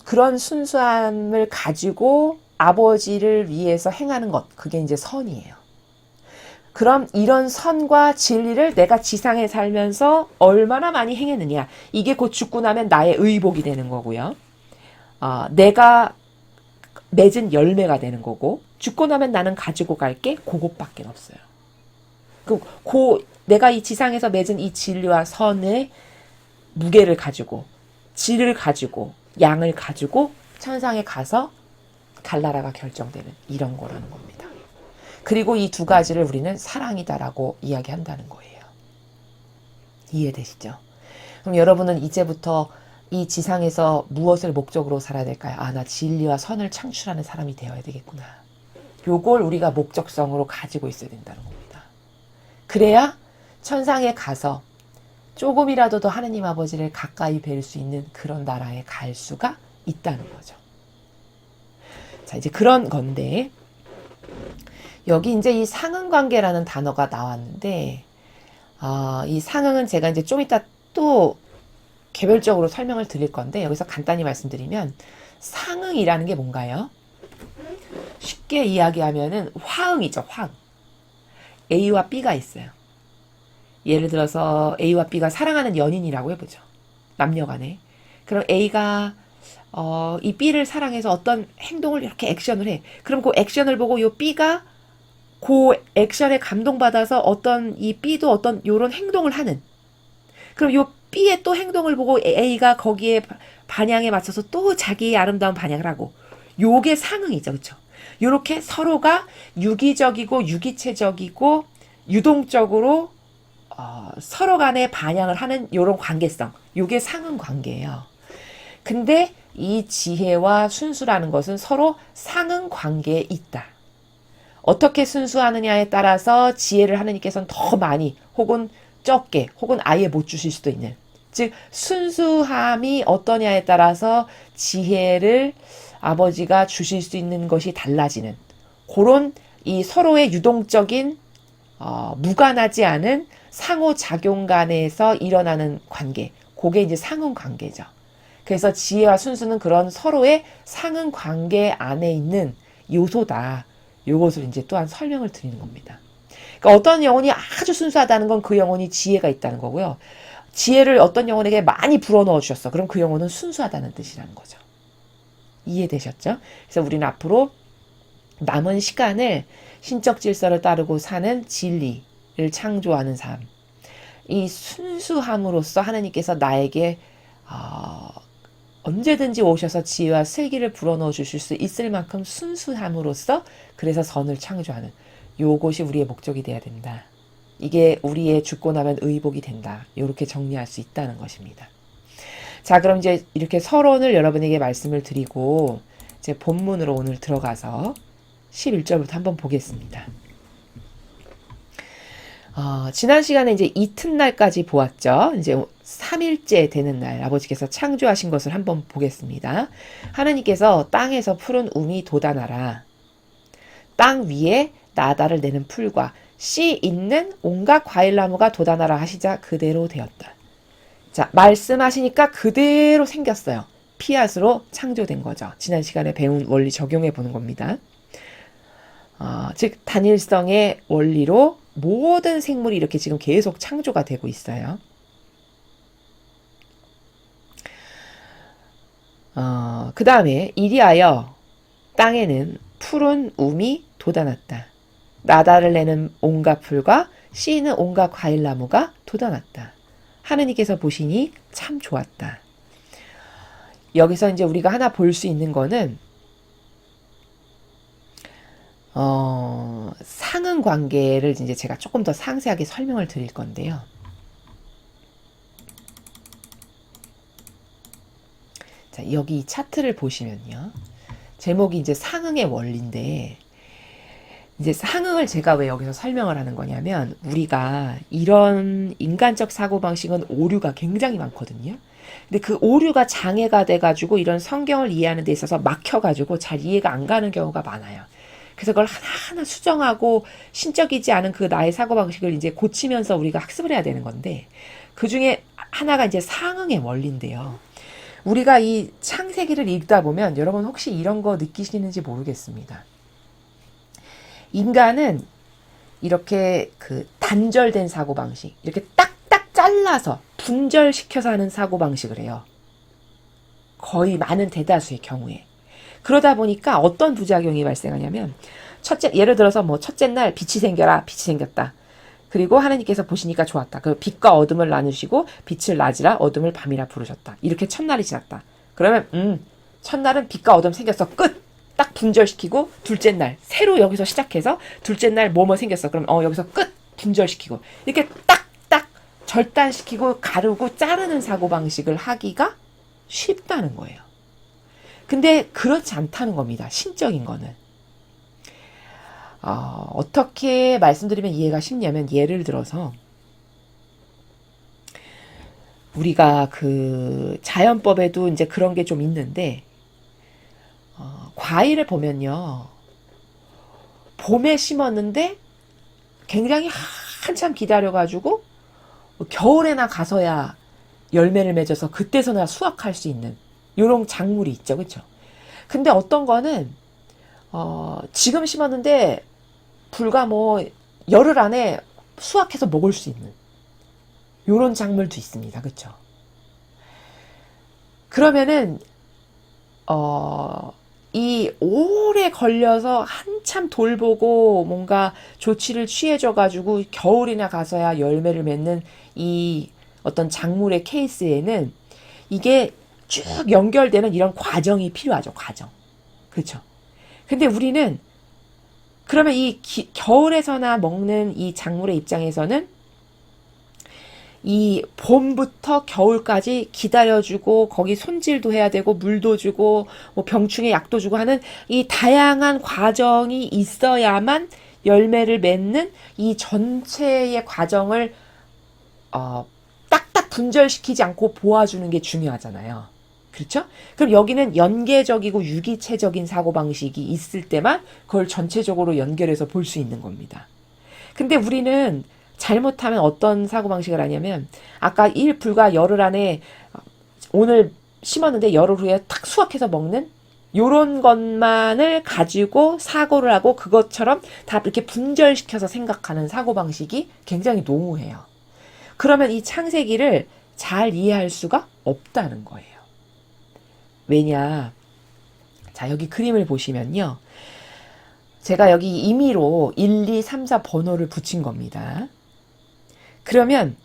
그런 순수함을 가지고 아버지를 위해서 행하는 것, 그게 이제 선이에요. 그럼 이런 선과 진리를 내가 지상에 살면서 얼마나 많이 행했느냐. 이게 곧 죽고 나면 나의 의복이 되는 거고요. 내가 맺은 열매가 되는 거고, 죽고 나면 나는 가지고 갈 게 그것밖에 없어요. 내가 이 지상에서 맺은 이 진리와 선의 무게를 가지고, 질을 가지고, 양을 가지고 천상에 가서 갈나라가 결정되는 이런 거라는 겁니다. 그리고 이 두 가지를 우리는 사랑이다라고 이야기한다는 거예요. 이해되시죠? 그럼 여러분은 이제부터 이 지상에서 무엇을 목적으로 살아야 될까요? 나 진리와 선을 창출하는 사람이 되어야 되겠구나. 요걸 우리가 목적성으로 가지고 있어야 된다는 겁니다. 그래야 천상에 가서 조금이라도 더 하느님 아버지를 가까이 뵐 수 있는 그런 나라에 갈 수가 있다는 거죠. 자, 이제 그런 건데, 여기 이제 이 상응관계라는 단어가 나왔는데, 이 상응은 제가 이제 좀 이따 또 개별적으로 설명을 드릴 건데, 여기서 간단히 말씀드리면, 상응이라는 게 뭔가요? 쉽게 이야기하면은 화응이죠, 화응. A와 B가 있어요. 예를 들어서 A와 B가 사랑하는 연인이라고 해보죠. 남녀 간에. 그럼 A가 이 B를 사랑해서 어떤 행동을 이렇게 액션을 해. 그럼 그 액션을 보고 요 B가 그 액션에 감동받아서 이 B도 어떤 요런 행동을 하는. 그럼 요 B의 또 행동을 보고 A가 거기에 반향에 맞춰서 또 자기의 아름다운 반향을 하고. 요게 상응이죠. 그렇죠? 요렇게 서로가 유기적이고 유기체적이고 유동적으로 서로 간에 반향을 하는 요런 관계성. 요게 상응 관계예요. 근데 이 지혜와 순수라는 것은 서로 상응 관계에 있다. 어떻게 순수하느냐에 따라서 지혜를 하느님께서는 더 많이 혹은 적게 혹은 아예 못 주실 수도 있는, 즉 순수함이 어떠냐에 따라서 지혜를 아버지가 주실 수 있는 것이 달라지는 그런 이 서로의 유동적인 무관하지 않은 상호작용 간에서 일어나는 관계, 그게 이제 상응 관계죠. 그래서 지혜와 순수는 그런 서로의 상응 관계 안에 있는 요소다. 요것을 이제 또한 설명을 드리는 겁니다. 그러니까 어떤 영혼이 아주 순수하다는 건 그 영혼이 지혜가 있다는 거고요. 지혜를 어떤 영혼에게 많이 불어넣어 주셨어. 그럼 그 영혼은 순수하다는 뜻이라는 거죠. 이해되셨죠? 그래서 우리는 앞으로 남은 시간을 신적 질서를 따르고 사는 진리를 창조하는 삶. 이 순수함으로써 하나님께서 나에게 언제든지 오셔서 지혜와 슬기를 불어넣어 주실 수 있을 만큼 순수함으로써 그래서 선을 창조하는 요것이 우리의 목적이 돼야 된다. 이게 우리의 죽고 나면 의복이 된다. 이렇게 정리할 수 있다는 것입니다. 자, 그럼 이제 이렇게 서론을 여러분에게 말씀을 드리고 이제 본문으로 오늘 들어가서 11절부터 한번 보겠습니다. 지난 시간에 이제 이튿날까지 보았죠. 이제 3일째 되는 날 아버지께서 창조하신 것을 한번 보겠습니다. 하나님께서 땅에서 푸른 움이 돋아나라. 땅 위에 나다를 내는 풀과 씨 있는 온갖 과일나무가 돋아나라 하시자 그대로 되었다. 자, 말씀하시니까 그대로 생겼어요. 피앗으로 창조된 거죠. 지난 시간에 배운 원리 적용해 보는 겁니다. 즉 단일성의 원리로 모든 생물이 이렇게 지금 계속 창조가 되고 있어요. 그 다음에 이리하여 땅에는 푸른 움이 돋아났다. 나다를 내는 온갖 풀과 씨 있는 온갖 과일나무가 돋아났다. 하느님께서 보시니 참 좋았다. 여기서 이제 우리가 하나 볼 수 있는 거는 상응 관계를 이제 제가 조금 더 상세하게 설명을 드릴 건데요. 자, 여기 이 차트를 보시면요. 제목이 이제 상응의 원리인데, 이제 상응을 제가 왜 여기서 설명을 하는 거냐면, 우리가 이런 인간적 사고방식은 오류가 굉장히 많거든요. 근데 그 오류가 장애가 돼가지고 이런 성경을 이해하는 데 있어서 막혀가지고 잘 이해가 안 가는 경우가 많아요. 그래서 그걸 하나하나 수정하고 신적이지 않은 그 나의 사고방식을 이제 고치면서 우리가 학습을 해야 되는 건데, 그 중에 하나가 이제 상응의 원리인데요. 우리가 이 창세기를 읽다 보면 여러분 혹시 이런 거 느끼시는지 모르겠습니다. 인간은 이렇게 그 단절된 사고방식, 이렇게 딱딱 잘라서 분절시켜서 하는 사고방식을 해요. 거의 많은 대다수의 경우에. 그러다 보니까 어떤 부작용이 발생하냐면, 예를 들어서 뭐 첫째 날 빛이 생겨라, 빛이 생겼다. 그리고 하나님께서 보시니까 좋았다. 그 빛과 어둠을 나누시고 빛을 낮이라 어둠을 밤이라 부르셨다. 이렇게 첫날이 지났다. 그러면 첫날은 빛과 어둠 생겼어. 끝! 딱 분절시키고 둘째 날 새로 여기서 시작해서 둘째 날 뭐뭐 생겼어. 그럼 여기서 끝! 분절시키고 이렇게 딱딱 절단시키고 가르고 자르는 사고방식을 하기가 쉽다는 거예요. 근데 그렇지 않다는 겁니다. 신적인 거는. 어떻게 말씀드리면 이해가 쉽냐면, 예를 들어서 우리가 그 자연법에도 이제 그런 게 좀 있는데, 과일을 보면요, 봄에 심었는데 굉장히 한참 기다려가지고 겨울에나 가서야 열매를 맺어서 그때서나 수확할 수 있는 이런 작물이 있죠, 그렇죠? 근데 어떤 거는 지금 심었는데 불과 뭐 열흘 안에 수확해서 먹을 수 있는 요런 작물도 있습니다. 그렇죠? 그러면은 이 오래 걸려서 한참 돌보고 뭔가 조치를 취해줘 가지고 겨울이나 가서야 열매를 맺는 이 어떤 작물의 케이스에는 이게 쭉 연결되는 이런 과정이 필요하죠. 과정. 그렇죠? 근데 우리는 그러면 이 겨울에서나 먹는 이 작물의 입장에서는 이 봄부터 겨울까지 기다려주고 거기 손질도 해야 되고 물도 주고 뭐 병충해 약도 주고 하는 이 다양한 과정이 있어야만 열매를 맺는 이 전체의 과정을 딱딱 분절시키지 않고 보아주는 게 중요하잖아요. 그렇죠? 그럼 여기는 연계적이고 유기체적인 사고방식이 있을 때만 그걸 전체적으로 연결해서 볼 수 있는 겁니다. 근데 우리는 잘못하면 어떤 사고방식을 하냐면, 아까 불과 열흘 안에 오늘 심었는데 열흘 후에 탁 수확해서 먹는 요런 것만을 가지고 사고를 하고 그것처럼 다 이렇게 분절시켜서 생각하는 사고방식이 굉장히 농후해요. 그러면 이 창세기를 잘 이해할 수가 없다는 거예요. 왜냐? 자, 여기 그림을 보시면요. 제가 여기 임의로 1, 2, 3, 4 번호를 붙인 겁니다. 그러면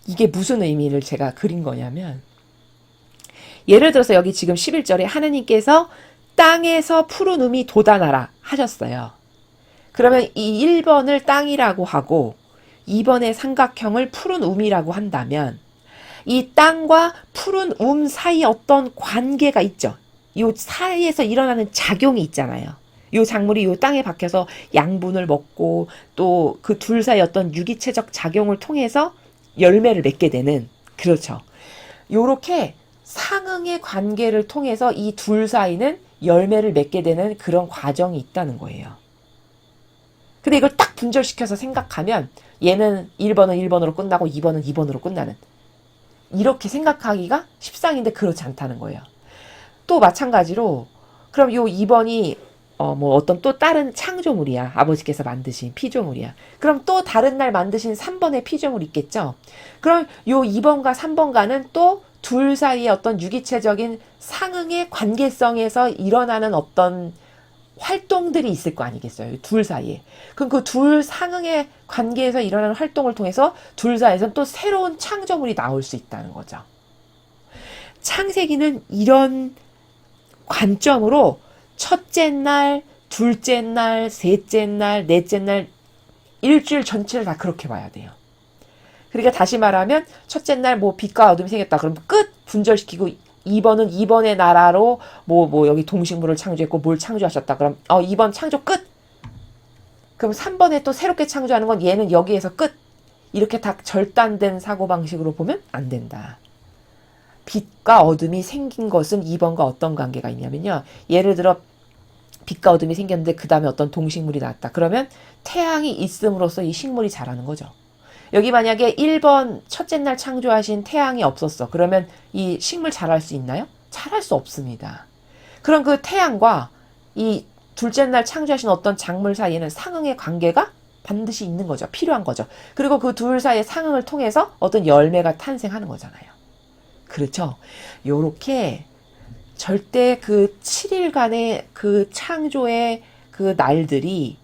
이게 무슨 의미를 제가 그린 거냐면, 예를 들어서 여기 지금 11절에 하느님께서 땅에서 푸른 음이 돋아나라 하셨어요. 그러면 이 1번을 땅이라고 하고 2번의 삼각형을 푸른 음이라고 한다면 이 땅과 푸른 사이에 어떤 관계가 있죠. 이 사이에서 일어나는 작용이 있잖아요. 이 작물이 이 땅에 박혀서 양분을 먹고 또 그 둘 사이 어떤 유기체적 작용을 통해서 열매를 맺게 되는, 그렇죠. 요렇게 상응의 관계를 통해서 이 둘 사이는 열매를 맺게 되는 그런 과정이 있다는 거예요. 근데 이걸 딱 분절시켜서 생각하면 얘는 1번은 1번으로 끝나고 2번은 2번으로 끝나는, 이렇게 생각하기가 십상인데 그렇지 않다는 거예요. 또 마찬가지로 그럼 요 2번이 뭐 어떤 또 다른 창조물이야. 아버지께서 만드신 피조물이야. 그럼 또 다른 날 만드신 3번의 피조물이 있겠죠. 그럼 요 2번과 3번과는 또 둘 사이의 어떤 유기체적인 상응의 관계성에서 일어나는 어떤 활동들이 있을 거 아니겠어요. 둘 사이에. 그럼 그 둘 상응의 관계에서 일어나는 활동을 통해서 둘 사이에서는 또 새로운 창조물이 나올 수 있다는 거죠. 창세기는 이런 관점으로 첫째 날, 둘째 날, 셋째 날, 넷째 날, 일주일 전체를 다 그렇게 봐야 돼요. 그러니까 다시 말하면 첫째 날 뭐 빛과 어둠이 생겼다. 그럼 끝 분절시키고 2번은 2번의 나라로 뭐 여기 동식물을 창조했고 뭘 창조하셨다. 그럼 2번 창조 끝. 그럼 3번에 또 새롭게 창조하는 건 얘는 여기에서 끝. 이렇게 다 절단된 사고방식으로 보면 안 된다. 빛과 어둠이 생긴 것은 2번과 어떤 관계가 있냐면요. 예를 들어 빛과 어둠이 생겼는데 그 다음에 어떤 동식물이 나왔다. 그러면 태양이 있음으로써 이 식물이 자라는 거죠. 여기 만약에 1번 첫째 날 창조하신 태양이 없었어. 그러면 이 식물 자랄 수 있나요? 자랄 수 없습니다. 그럼 그 태양과 이 둘째 날 창조하신 어떤 작물 사이에는 상응의 관계가 반드시 있는 거죠. 필요한 거죠. 그리고 그 둘 사이의 상응을 통해서 어떤 열매가 탄생하는 거잖아요. 그렇죠? 요렇게 절대 그 7일간의 그 창조의 그 날들이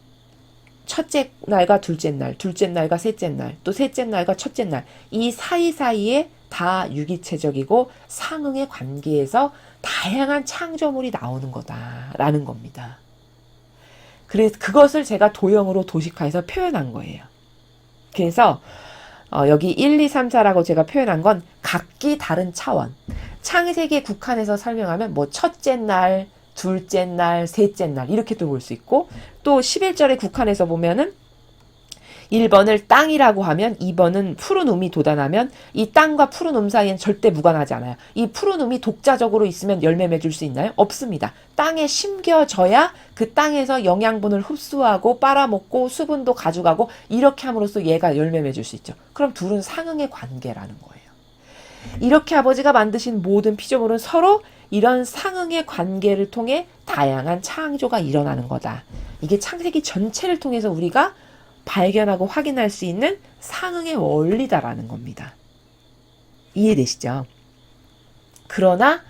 첫째 날과 둘째 날, 둘째 날과 셋째 날, 또 셋째 날과 첫째 날, 이 사이사이에 다 유기체적이고 상응의 관계에서 다양한 창조물이 나오는 거다라는 겁니다. 그래서 그것을 제가 도형으로 도식화해서 표현한 거예요. 그래서 여기 1, 2, 3, 4라고 제가 표현한 건 각기 다른 차원. 창세기에 국한해서 설명하면 뭐 첫째 날, 둘째 날, 셋째 날 이렇게도 볼 수 있고, 또 11절에 국한해서 보면은 1번을 땅이라고 하면 2번은 푸른 음이 돋아나면 이 땅과 푸른 음 사이엔 절대 무관하지 않아요. 이 푸른 음이 독자적으로 있으면 열매 맺을 수 있나요? 없습니다. 땅에 심겨져야 그 땅에서 영양분을 흡수하고 빨아먹고 수분도 가져가고 이렇게 함으로써 얘가 열매 맺을 수 있죠. 그럼 둘은 상응의 관계라는 거예요. 이렇게 아버지가 만드신 모든 피조물은 서로 이런 상응의 관계를 통해 다양한 창조가 일어나는 거다. 이게 창세기 전체를 통해서 우리가 발견하고 확인할 수 있는 상응의 원리다라는 겁니다. 이해되시죠? 그러나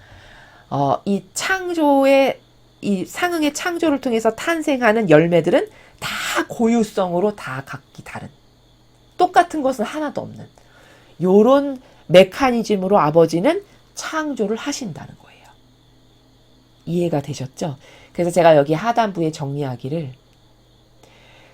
이 창조의 이 상응의 창조를 통해서 탄생하는 열매들은 다 고유성으로 다 각기 다른, 똑같은 것은 하나도 없는 요런 메커니즘으로 아버지는 창조를 하신다는 거예요. 이해가 되셨죠? 그래서 제가 여기 하단부에 정리하기를,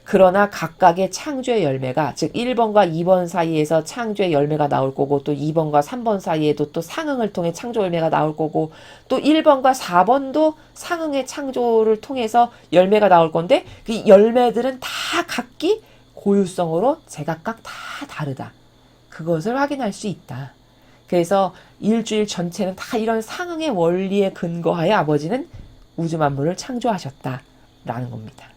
그러나 각각의 창조의 열매가, 즉 1번과 2번 사이에서 창조의 열매가 나올 거고, 또 2번과 3번 사이에도 또 상응을 통해 창조 열매가 나올 거고, 또 1번과 4번도 상응의 창조를 통해서 열매가 나올 건데, 그 열매들은 다 각기 고유성으로 제각각 다 다르다. 그것을 확인할 수 있다. 그래서 일주일 전체는 다 이런 상응의 원리에 근거하여 아버지는 우주 만물을 창조하셨다라는 겁니다.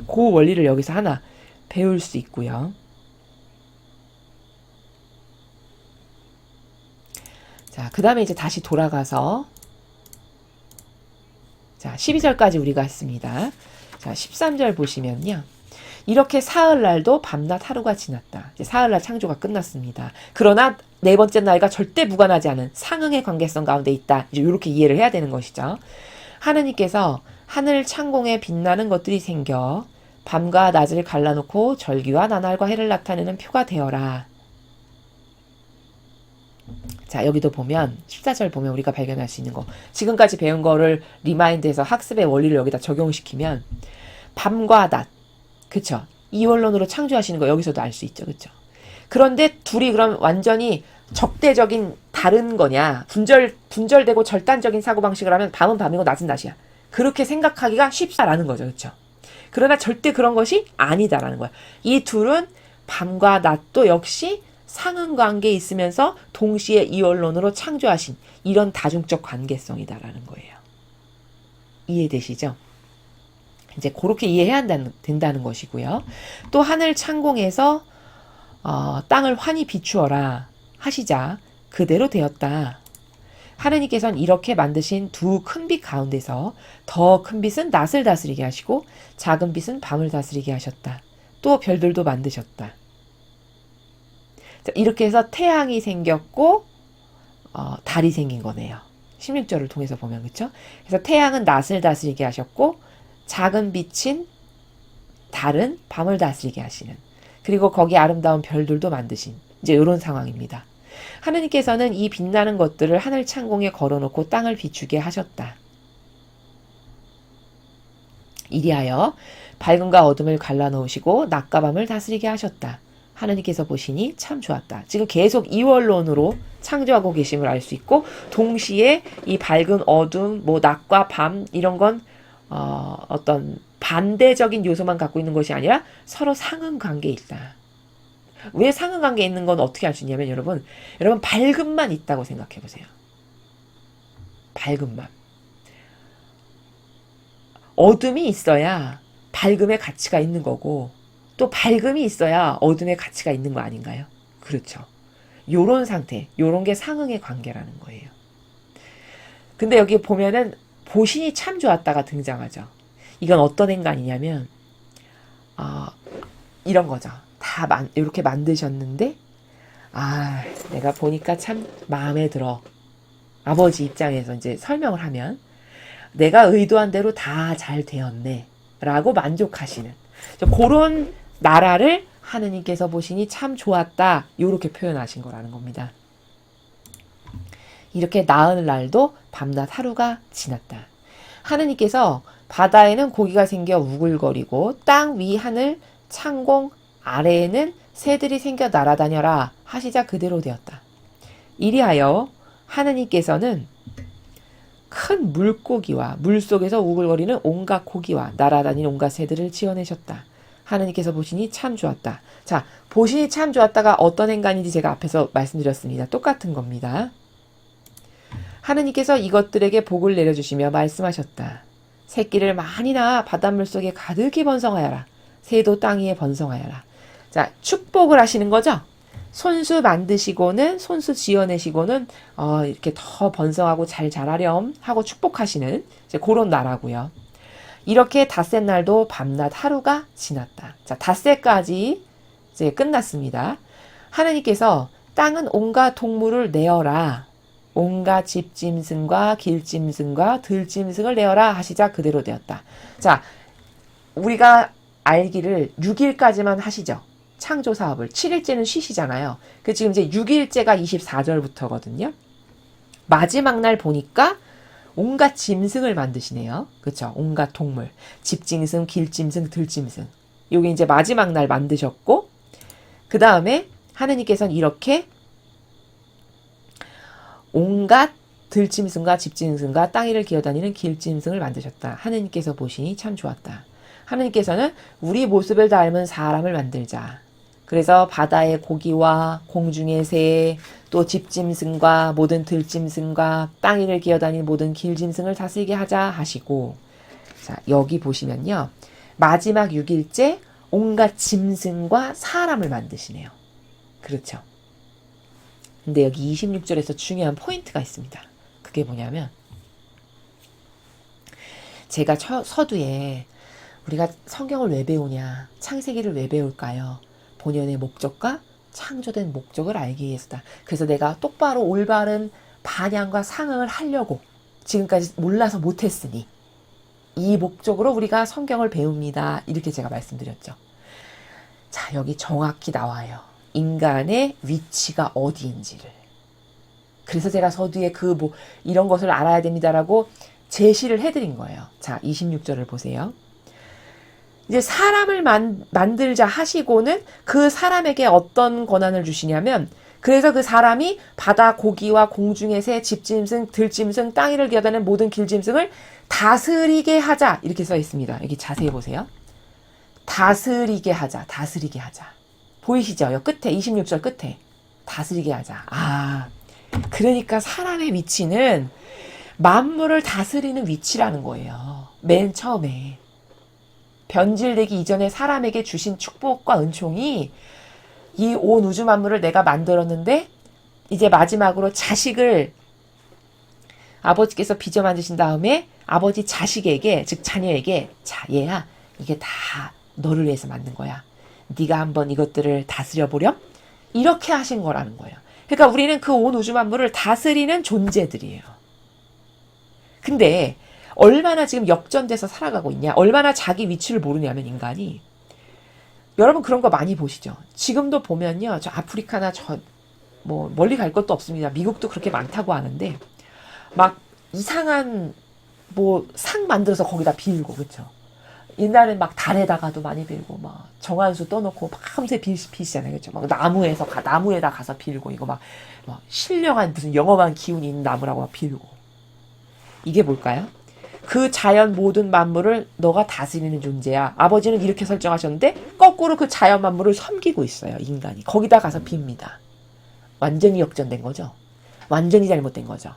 그 원리를 여기서 하나 배울 수 있고요. 자, 그 다음에 이제 다시 돌아가서 자, 12절까지 우리가 했습니다. 자, 13절 보시면요. 이렇게 사흘날도 밤낮 하루가 지났다. 이제 사흘날 창조가 끝났습니다. 그러나 네 번째 날과 절대 무관하지 않은 상응의 관계성 가운데 있다. 이제 이렇게 이해를 해야 되는 것이죠. 하느님께서 하늘 창공에 빛나는 것들이 생겨 밤과 낮을 갈라놓고 절기와 나날과 해를 나타내는 표가 되어라. 자, 여기도 보면 14절 보면 우리가 발견할 수 있는 거. 지금까지 배운 거를 리마인드해서 학습의 원리를 여기다 적용시키면 밤과 낮. 그쵸? 이원론으로 창조하시는 거 여기서도 알 수 있죠. 그쵸? 그런데 둘이 그럼 완전히 적대적인 다른 거냐? 분절되고 절단적인 사고방식을 하면 밤은 밤이고 낮은 낮이야. 그렇게 생각하기가 쉽다라는 거죠. 그쵸? 그러나 절대 그런 것이 아니다라는 거야. 이 둘은 밤과 낮도 역시 상응관계에 있으면서 동시에 이원론으로 창조하신 이런 다중적 관계성이다라는 거예요. 이해되시죠? 이제 그렇게 이해해야 된다는 것이고요. 또 하늘 창공에서 땅을 환히 비추어라 하시자 그대로 되었다. 하느님께서는 이렇게 만드신 두 큰 빛 가운데서 더 큰 빛은 낮을 다스리게 하시고 작은 빛은 밤을 다스리게 하셨다. 또 별들도 만드셨다. 자, 이렇게 해서 태양이 생겼고 달이 생긴 거네요. 16절을 통해서 보면 그렇죠? 그래서 태양은 낮을 다스리게 하셨고 작은 빛인 달은 밤을 다스리게 하시는, 그리고 거기 아름다운 별들도 만드신 이제 이런 상황입니다. 하느님께서는 이 빛나는 것들을 하늘 창공에 걸어놓고 땅을 비추게 하셨다. 이리하여 밝음과 어둠을 갈라놓으시고 낮과 밤을 다스리게 하셨다. 하느님께서 보시니 참 좋았다. 지금 계속 이원론으로 창조하고 계심을 알 수 있고, 동시에 이 밝은 어둠, 뭐 낮과 밤 이런 건 어떤 반대적인 요소만 갖고 있는 것이 아니라 서로 상응관계에 있다. 왜 상응관계에 있는 건 어떻게 알 수 있냐면 여러분 밝음만 있다고 생각해 보세요. 밝음만. 어둠이 있어야 밝음의 가치가 있는 거고, 또 밝음이 있어야 어둠의 가치가 있는 거 아닌가요? 그렇죠. 요런 상태, 요런 게 상응의 관계라는 거예요. 근데 여기 보면은 보시니 참 좋았다가 등장하죠. 이건 어떤 행간이냐면 이런 거죠. 다 이렇게 만드셨는데 내가 보니까 참 마음에 들어. 아버지 입장에서 이제 설명을 하면 내가 의도한 대로 다 잘 되었네 라고 만족하시는 그런 나라를 하느님께서 보시니 참 좋았다, 이렇게 표현하신 거라는 겁니다. 이렇게 나은 날도 밤낮 하루가 지났다. 하느님께서 바다에는 고기가 생겨 우글거리고 땅 위 하늘 창공 아래에는 새들이 생겨 날아다녀라 하시자 그대로 되었다. 이리하여 하느님께서는 큰 물고기와 물속에서 우글거리는 온갖 고기와 날아다니는 온갖 새들을 지어내셨다. 하느님께서 보시니 참 좋았다. 자, 보시니 참 좋았다가 어떤 행간인지 제가 앞에서 말씀드렸습니다. 똑같은 겁니다. 하느님께서 이것들에게 복을 내려주시며 말씀하셨다. 새끼를 많이 낳아 바닷물 속에 가득히 번성하여라. 새도 땅 위에 번성하여라. 자, 축복을 하시는 거죠. 손수 만드시고는, 손수 지어내시고는 이렇게 더 번성하고 잘 자라렴 하고 축복하시는 이제 그런 나라고요. 이렇게 닷새 날도 밤낮 하루가 지났다. 자, 닷새까지 이제 끝났습니다. 하느님께서 땅은 온갖 동물을 내어라. 온갖 집짐승과 길짐승과 들짐승을 내어라 하시자 그대로 되었다. 자, 우리가 알기를 6일까지만 하시죠. 창조 사업을. 7일째는 쉬시잖아요. 그 지금 이제 6일째가 24절부터거든요. 마지막 날 보니까 온갖 짐승을 만드시네요. 그렇죠? 온갖 동물. 집짐승, 길짐승, 들짐승. 요게 이제 마지막 날 만드셨고, 그 다음에 하느님께서는 이렇게 온갖 들짐승과 집짐승과 땅 위를 기어다니는 길짐승을 만드셨다. 하느님께서 보시니 참 좋았다. 하느님께서는 우리 모습을 닮은 사람을 만들자. 그래서 바다의 고기와 공중의 새, 또 집짐승과 모든 들짐승과 땅 위를 기어다니는 모든 길짐승을 다스리게 하자 하시고, 자, 여기 보시면요. 마지막 6일째 온갖 짐승과 사람을 만드시네요. 그렇죠. 근데 여기 26절에서 중요한 포인트가 있습니다. 그게 뭐냐면, 제가 서두에 우리가 성경을 왜 배우냐, 창세기를 왜 배울까요? 본연의 목적과 창조된 목적을 알기 위해서다. 그래서 내가 똑바로 올바른 반향과 상응을 하려고 지금까지 몰라서 못했으니 이 목적으로 우리가 성경을 배웁니다. 이렇게 제가 말씀드렸죠. 자, 여기 정확히 나와요. 인간의 위치가 어디인지를. 그래서 제가 서두에 이런 것을 알아야 됩니다라고 제시를 해드린 거예요. 자, 26절을 보세요. 이제 사람을 만들자 하시고는 그 사람에게 어떤 권한을 주시냐면, 그래서 그 사람이 바다 고기와 공중의 새, 집짐승, 들짐승, 땅 위를 기어다니는 모든 길짐승을 다스리게 하자. 이렇게 써 있습니다. 여기 자세히 보세요. 다스리게 하자. 다스리게 하자. 보이시죠? 요 끝에 26절 끝에 다스리게 하자. 그러니까 사람의 위치는 만물을 다스리는 위치라는 거예요. 맨 처음에. 변질되기 이전에 사람에게 주신 축복과 은총이 이 온 우주 만물을 내가 만들었는데 이제 마지막으로 자식을 아버지께서 빚어 만드신 다음에 아버지 자식에게, 즉 자녀에게, 자, 얘야, 이게 다 너를 위해서 만든 거야. 네가 한번 이것들을 다스려 보렴? 이렇게 하신 거라는 거예요. 그러니까 우리는 그 온 우주 만물을 다스리는 존재들이에요. 근데 얼마나 지금 역전돼서 살아가고 있냐, 얼마나 자기 위치를 모르냐면 인간이, 여러분 그런 거 많이 보시죠. 지금도 보면요, 저 아프리카나 멀리 갈 것도 없습니다. 미국도 그렇게 많다고 하는데 막 이상한 상 만들어서 거기다 빌고, 그쵸? 옛날엔 막 달에다가도 많이 빌고, 막 정한수 떠놓고 막 밤새 빌시잖아요, 그쵸? 막 나무에다 가서 빌고, 이거 막 신령한 무슨 영험한 기운이 있는 나무라고 막 빌고. 이게 뭘까요? 그 자연 모든 만물을 너가 다스리는 존재야. 아버지는 이렇게 설정하셨는데 거꾸로 그 자연 만물을 섬기고 있어요, 인간이. 거기다 가서 빕니다. 완전히 역전된 거죠. 완전히 잘못된 거죠.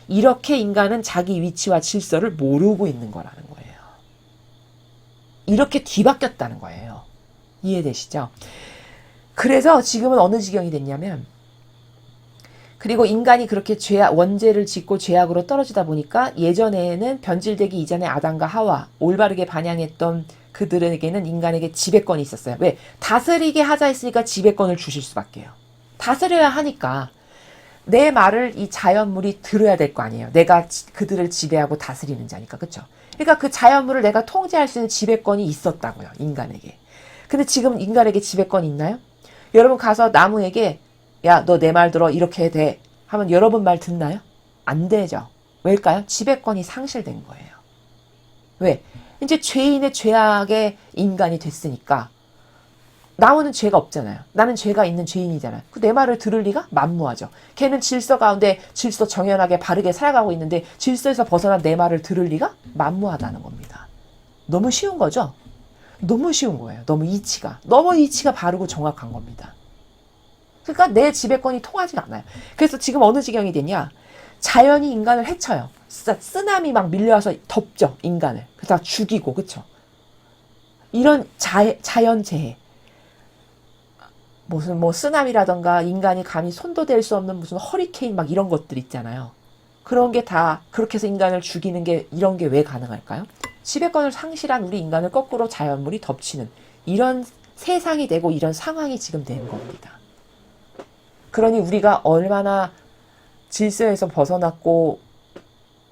이렇게 인간은 자기 위치와 질서를 모르고 있는 거라는 거예요. 이렇게 뒤바뀌었다는 거예요. 이해되시죠? 그래서 지금은 어느 지경이 됐냐면, 그리고 인간이 그렇게 원죄를 짓고 죄악으로 떨어지다 보니까 예전에는 변질되기 이전에 아담과 하와, 올바르게 반향했던 그들에게는 인간에게 지배권이 있었어요. 왜? 다스리게 하자 했으니까 지배권을 주실 수밖에요. 다스려야 하니까 내 말을 이 자연물이 들어야 될 거 아니에요. 내가 그들을 지배하고 다스리는 자니까. 그쵸? 그러니까 그 자연물을 내가 통제할 수 있는 지배권이 있었다고요, 인간에게. 근데 지금 인간에게 지배권이 있나요? 여러분 가서 나무에게 야, 너 내 말 들어, 이렇게 돼 하면 여러분 말 듣나요? 안 되죠. 왜일까요? 지배권이 상실된 거예요. 왜? 이제 죄인의 죄악의 인간이 됐으니까 나무는 죄가 없잖아요. 나는 죄가 있는 죄인이잖아요. 내 말을 들을 리가 만무하죠. 걔는 질서 가운데 질서 정연하게 바르게 살아가고 있는데 질서에서 벗어난 내 말을 들을 리가 만무하다는 겁니다. 너무 쉬운 거죠? 너무 쉬운 거예요. 너무 이치가 바르고 정확한 겁니다. 그러니까 내 지배권이 통하지가 않아요. 그래서 지금 어느 지경이 되냐? 자연이 인간을 해쳐요. 진짜 쓰나미 막 밀려와서 덮죠, 인간을. 그래서 다 죽이고, 그쵸? 이런 자연재해. 무슨 쓰나미라던가 인간이 감히 손도 댈 수 없는 무슨 허리케인 막 이런 것들 있잖아요. 그런 게 다 그렇게 해서 인간을 죽이는 게, 이런 게 왜 가능할까요? 지배권을 상실한 우리 인간을 거꾸로 자연물이 덮치는 이런 세상이 되고 이런 상황이 지금 된 겁니다. 그러니 우리가 얼마나 질서에서 벗어났고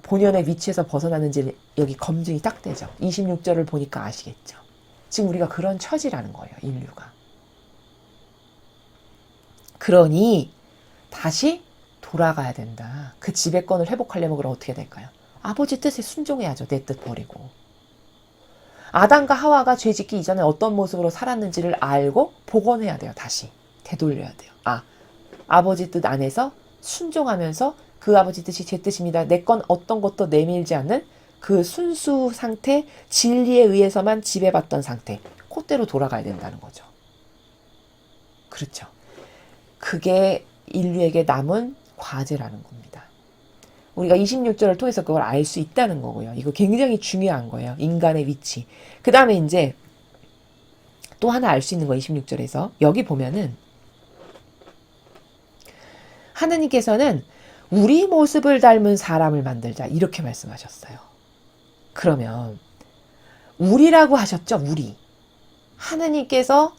본연의 위치에서 벗어났는지 여기 검증이 딱 되죠. 26절을 보니까 아시겠죠. 지금 우리가 그런 처지라는 거예요, 인류가. 그러니 다시 돌아가야 된다. 그 지배권을 회복하려면 그럼 어떻게 될까요? 아버지 뜻에 순종해야죠. 내 뜻 버리고. 아담과 하와가 죄 짓기 이전에 어떤 모습으로 살았는지를 알고 복원해야 돼요. 다시 되돌려야 돼요. 아버지 뜻 안에서 순종하면서 그 아버지 뜻이 제 뜻입니다. 내 건 어떤 것도 내밀지 않는 그 순수 상태, 진리에 의해서만 지배받던 상태, 그대로 돌아가야 된다는 거죠. 그렇죠. 그게 인류에게 남은 과제라는 겁니다. 우리가 26절을 통해서 그걸 알 수 있다는 거고요. 이거 굉장히 중요한 거예요. 인간의 위치. 그 다음에 이제 또 하나 알 수 있는 거 26절에서 여기 보면은 하느님께서는 우리 모습을 닮은 사람을 만들자 이렇게 말씀하셨어요. 그러면 우리라고 하셨죠. 우리. 하느님께서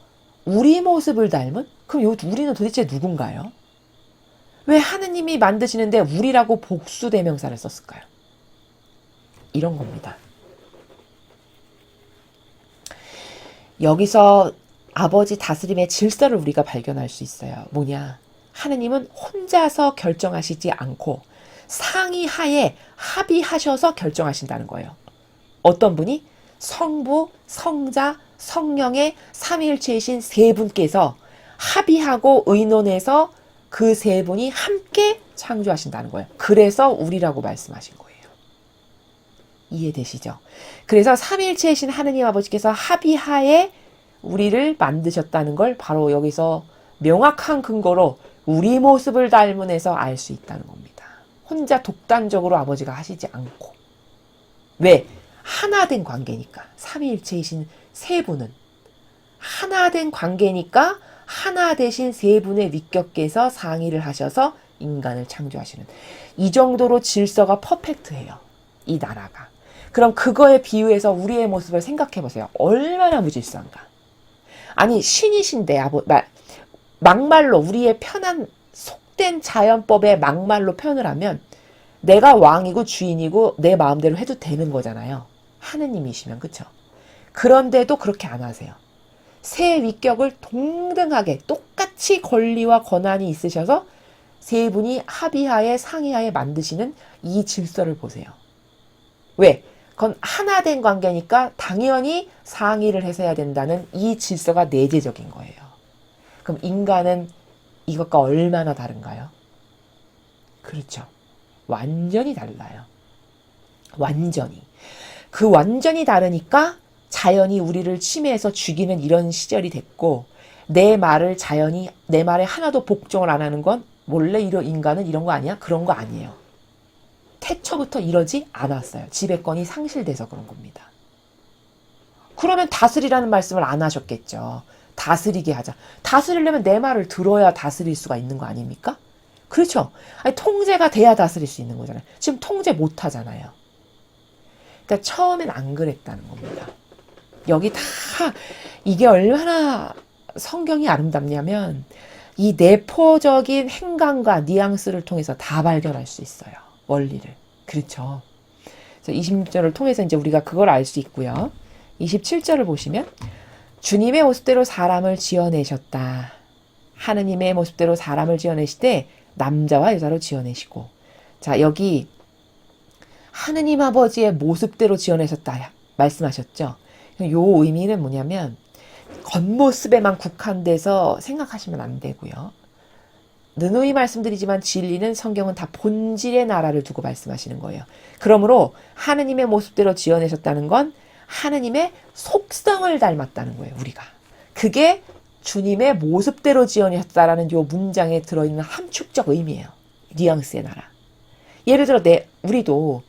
우리 모습을 닮은? 그럼 요 우리는 도대체 누군가요? 왜 하느님이 만드시는데 우리라고 복수대명사를 썼을까요? 이런 겁니다. 여기서 아버지 다스림의 질서를 우리가 발견할 수 있어요. 뭐냐? 하느님은 혼자서 결정하시지 않고 상의하에 합의하셔서 결정하신다는 거예요. 어떤 분이? 성부, 성자, 성령의 삼위일체이신 세 분께서 합의하고 의논해서 그 세 분이 함께 창조하신다는 거예요. 그래서 우리라고 말씀하신 거예요. 이해되시죠? 그래서 삼위일체이신 하느님 아버지께서 합의하에 우리를 만드셨다는 걸 바로 여기서 명확한 근거로 우리 모습을 닮은해서 알 수 있다는 겁니다. 혼자 독단적으로 아버지가 하시지 않고. 왜? 하나된 관계니까. 삼위일체이신 세 분은 하나된 관계니까 하나 되신 세 분의 위격께서 상의를 하셔서 인간을 창조하시는, 이 정도로 질서가 퍼펙트해요. 이 나라가. 그럼 그거에 비유해서 우리의 모습을 생각해 보세요. 얼마나 무질서한가. 아니 신이신데 막말로 우리의 편한 속된 자연법의 막말로 표현을 하면 내가 왕이고 주인이고 내 마음대로 해도 되는 거잖아요. 하느님이시면. 그쵸? 그런데도 그렇게 안 하세요. 세 위격을 동등하게 똑같이 권리와 권한이 있으셔서 세 분이 합의하에 상의하에 만드시는 이 질서를 보세요. 왜? 그건 하나된 관계니까 당연히 상의를 해서 해야 된다는 이 질서가 내재적인 거예요. 그럼 인간은 이것과 얼마나 다른가요? 그렇죠. 완전히 달라요. 완전히. 그 완전히 다르니까 자연이 우리를 침해해서 죽이는 이런 시절이 됐고, 내 말을 자연이 내 말에 하나도 복종을 안 하는 건 원래 인간은 이런 거 아니야? 그런 거 아니에요. 태초부터 이러지 않았어요. 지배권이 상실돼서 그런 겁니다. 그러면 다스리라는 말씀을 안 하셨겠죠. 다스리게 하자. 다스리려면 내 말을 들어야 다스릴 수가 있는 거 아닙니까? 그렇죠. 아니, 통제가 돼야 다스릴 수 있는 거잖아요. 지금 통제 못 하잖아요. 그러니까 처음엔 안 그랬다는 겁니다. 여기 다 이게 얼마나 성경이 아름답냐면 이 내포적인 행간과 뉘앙스를 통해서 다 발견할 수 있어요. 원리를. 그렇죠. 그래서 26절을 통해서 이제 우리가 그걸 알 수 있고요. 27절을 보시면 주님의 모습대로 사람을 지어내셨다. 하느님의 모습대로 사람을 지어내시되 남자와 여자로 지어내시고. 자, 여기 하느님 아버지의 모습대로 지어내셨다 말씀하셨죠. 요 의미는 뭐냐면 겉모습에만 국한돼서 생각하시면 안 되고요. 누누이 말씀드리지만 진리는 성경은 다 본질의 나라를 두고 말씀하시는 거예요. 그러므로 하느님의 모습대로 지어내셨다는 건 하느님의 속성을 닮았다는 거예요. 우리가. 그게 주님의 모습대로 지어내셨다라는 요 문장에 들어있는 함축적 의미예요. 뉘앙스의 나라. 예를 들어 우리도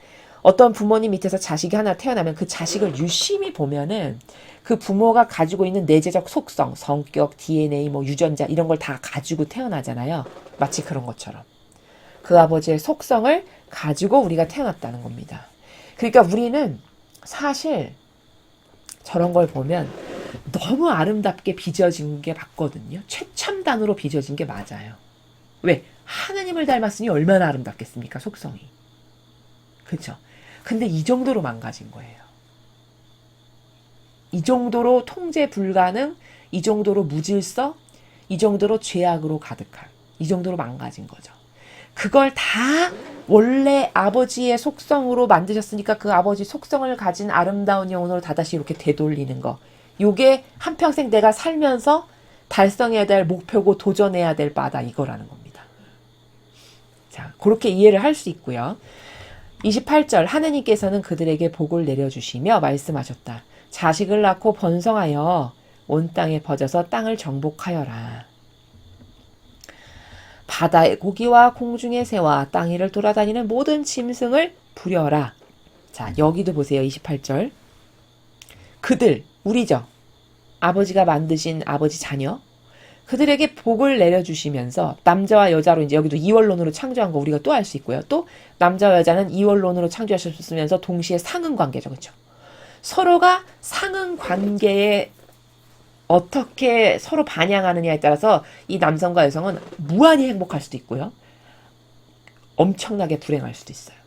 어떤 부모님 밑에서 자식이 하나 태어나면 그 자식을 유심히 보면은 그 부모가 가지고 있는 내재적 속성, 성격, DNA, 유전자 이런 걸 다 가지고 태어나잖아요. 마치 그런 것처럼. 그 아버지의 속성을 가지고 우리가 태어났다는 겁니다. 그러니까 우리는 사실 저런 걸 보면 너무 아름답게 빚어진 게 맞거든요. 최첨단으로 빚어진 게 맞아요. 왜? 하느님을 닮았으니 얼마나 아름답겠습니까? 속성이. 그렇죠? 근데 이 정도로 망가진 거예요. 이 정도로 통제 불가능, 이 정도로 무질서, 이 정도로 죄악으로 가득한, 이 정도로 망가진 거죠. 그걸 다 원래 아버지의 속성으로 만드셨으니까 그 아버지 속성을 가진 아름다운 영혼으로 다다시 이렇게 되돌리는 거. 요게 한평생 내가 살면서 달성해야 될 목표고 도전해야 될 바다 이거라는 겁니다. 자, 그렇게 이해를 할 수 있고요. 28절 하느님께서는 그들에게 복을 내려주시며 말씀하셨다. 자식을 낳고 번성하여 온 땅에 퍼져서 땅을 정복하여라. 바다의 고기와 공중의 새와 땅 위를 돌아다니는 모든 짐승을 부려라. 자, 여기도 보세요. 28절. 그들, 우리죠. 아버지가 만드신 아버지 자녀. 그들에게 복을 내려주시면서 남자와 여자로 이제 여기도 이원론으로 창조한 거 우리가 또 알 수 있고요. 또 남자와 여자는 이원론으로 창조하셨으면서 동시에 상응 관계죠. 그렇죠? 서로가 상응 관계에 어떻게 서로 반영하느냐에 따라서 이 남성과 여성은 무한히 행복할 수도 있고요. 엄청나게 불행할 수도 있어요.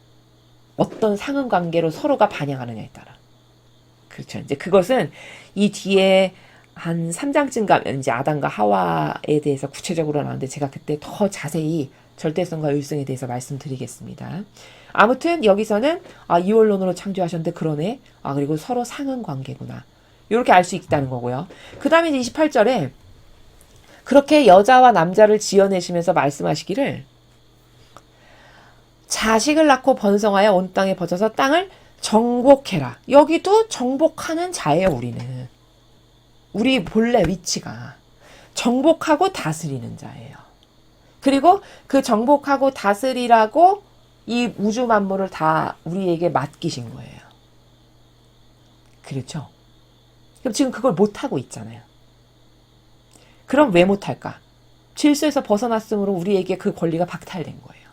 어떤 상응 관계로 서로가 반영하느냐에 따라. 그렇죠. 이제 그것은 이 뒤에 한 3장쯤 가면 이제 아담과 하와에 대해서 구체적으로 나오는데 제가 그때 더 자세히 절대성과 일성에 대해서 말씀드리겠습니다. 아무튼 여기서는 이원론으로 창조하셨는데 그러네. 그리고 서로 상응 관계구나. 이렇게 알 수 있다는 거고요. 그 다음에 28절에 그렇게 여자와 남자를 지어내시면서 말씀하시기를 자식을 낳고 번성하여 온 땅에 퍼져서 땅을 정복해라. 여기도 정복하는 자예요, 우리는. 우리 본래 위치가 정복하고 다스리는 자예요. 그리고 그 정복하고 다스리라고 이 우주 만물을 다 우리에게 맡기신 거예요. 그렇죠? 그럼 지금 그걸 못하고 있잖아요. 그럼 왜 못할까? 질서에서 벗어났으므로 우리에게 그 권리가 박탈된 거예요.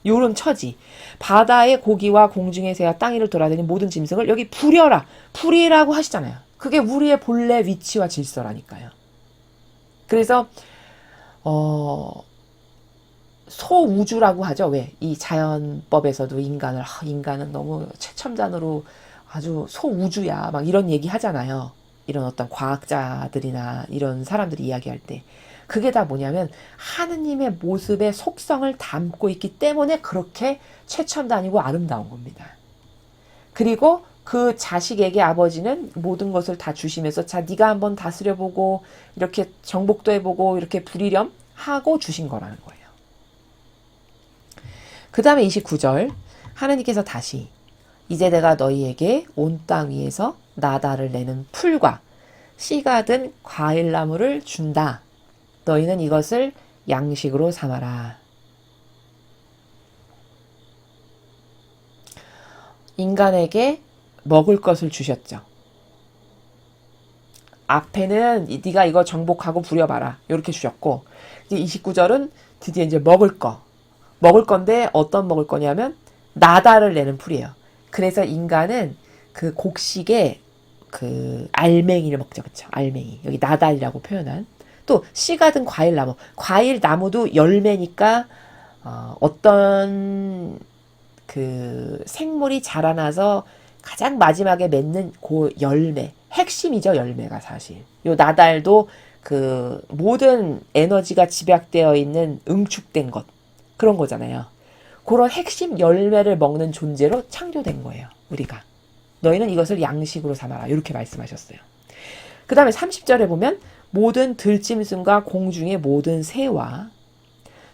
요런 처지. 바다의 고기와 공중의 새와 땅 위를 돌아다니는 모든 짐승을 여기 부려라. 부리라고 하시잖아요. 그게 우리의 본래 위치와 질서라니까요. 그래서 소우주라고 하죠. 왜? 이 자연법에서도 인간은 너무 최첨단으로 아주 소우주야. 막 이런 얘기 하잖아요. 이런 어떤 과학자들이나 이런 사람들이 이야기할 때. 그게 다 뭐냐면 하느님의 모습의 속성을 담고 있기 때문에 그렇게 최첨단이고 아름다운 겁니다. 그리고 그 자식에게 아버지는 모든 것을 다 주시면서 자 네가 한번 다스려보고 이렇게 정복도 해보고 이렇게 부리렴 하고 주신 거라는 거예요. 그 다음에 29절 하느님께서 다시 이제 내가 너희에게 온 땅 위에서 나달을 내는 풀과 씨가 든 과일나무를 준다. 너희는 이것을 양식으로 삼아라. 인간에게 먹을 것을 주셨죠. 앞에는 네가 이거 정복하고 부려봐라. 이렇게 주셨고 이제 29절은 드디어 이제 먹을 건데 어떤 먹을 거냐면 나달을 내는 풀이에요. 그래서 인간은 그 곡식에 그 알맹이를 먹죠. 그쵸? 알맹이. 여기 나달이라고 표현한. 또 씨가 든 과일나무. 과일나무도 열매니까 어떤 그 생물이 자라나서 가장 마지막에 맺는 그 열매. 핵심이죠. 열매가 사실. 요 나달도 그 모든 에너지가 집약되어 있는 응축된 것. 그런 거잖아요. 그런 핵심 열매를 먹는 존재로 창조된 거예요. 우리가. 너희는 이것을 양식으로 삼아라. 이렇게 말씀하셨어요. 그 다음에 30절에 보면 모든 들짐승과 공중의 모든 새와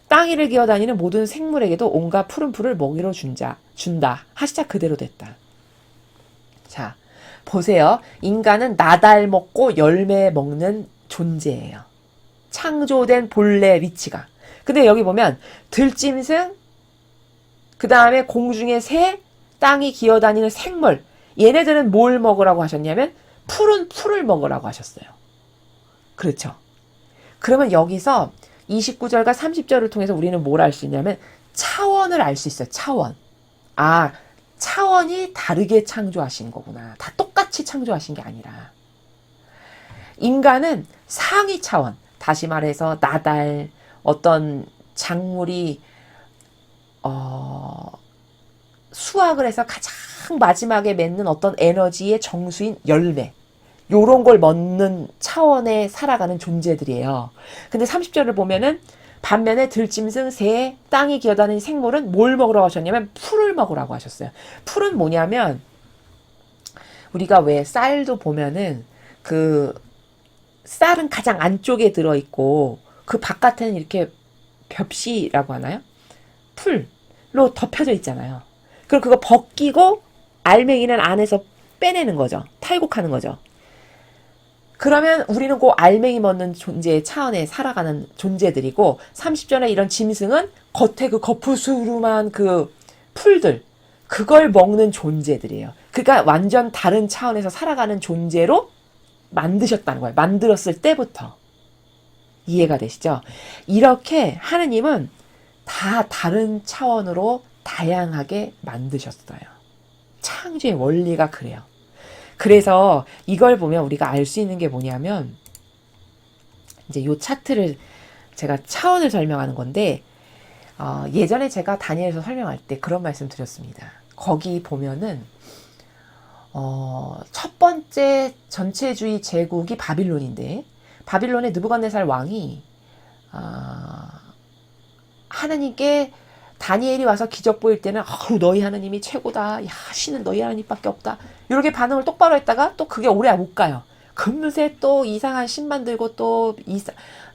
땅 위를 기어다니는 모든 생물에게도 온갖 푸른 풀을 먹이로 준다. 하시자 그대로 됐다. 자, 보세요. 인간은 나달 먹고 열매 먹는 존재예요. 창조된 본래 위치가. 근데 여기 보면 들짐승, 그 다음에 공중의 새, 땅이 기어다니는 생물. 얘네들은 뭘 먹으라고 하셨냐면 푸른 풀을 먹으라고 하셨어요. 그렇죠. 그러면 여기서 29절과 30절을 통해서 우리는 뭘 알 수 있냐면 차원을 알 수 있어요. 차원. 차원이 다르게 창조하신 거구나. 다 똑같이 창조하신 게 아니라. 인간은 상위 차원. 다시 말해서 나달, 어떤 작물이 수확을 해서 가장 마지막에 맺는 어떤 에너지의 정수인 열매. 요런 걸 먹는 차원에 살아가는 존재들이에요. 근데 30절을 보면은 반면에 들짐승, 새, 땅이 기어다니는 생물은 뭘 먹으라고 하셨냐면 풀을 먹으라고 하셨어요. 풀은 뭐냐면 우리가 왜 쌀도 보면은 그 쌀은 가장 안쪽에 들어있고 그 바깥에는 이렇게 벽시라고 하나요? 풀로 덮여져 있잖아요. 그럼 그거 벗기고 알맹이는 안에서 빼내는 거죠. 탈곡하는 거죠. 그러면 우리는 그 알맹이 먹는 존재의 차원에 살아가는 존재들이고 30절에 이런 짐승은 겉에 그 거푸스름한 그 풀들 그걸 먹는 존재들이에요. 그러니까 완전 다른 차원에서 살아가는 존재로 만드셨다는 거예요. 만들었을 때부터. 이해가 되시죠? 이렇게 하느님은 다 다른 차원으로 다양하게 만드셨어요. 창조의 원리가 그래요. 그래서 이걸 보면 우리가 알 수 있는 게 뭐냐면 이제 요 차트를 제가 차원을 설명하는 건데 예전에 제가 다니엘서 설명할 때 그런 말씀 드렸습니다. 거기 보면은 첫 번째 전체주의 제국이 바빌론인데, 바빌론의 느부갓네살 왕이 하나님께 다니엘이 와서 기적 보일 때는 너희 하나님이 최고다. 야, 신은 너희 하나님밖에 없다. 이렇게 반응을 똑바로 했다가 또 그게 오래 못 가요. 금세 또 이상한 신 만들고 또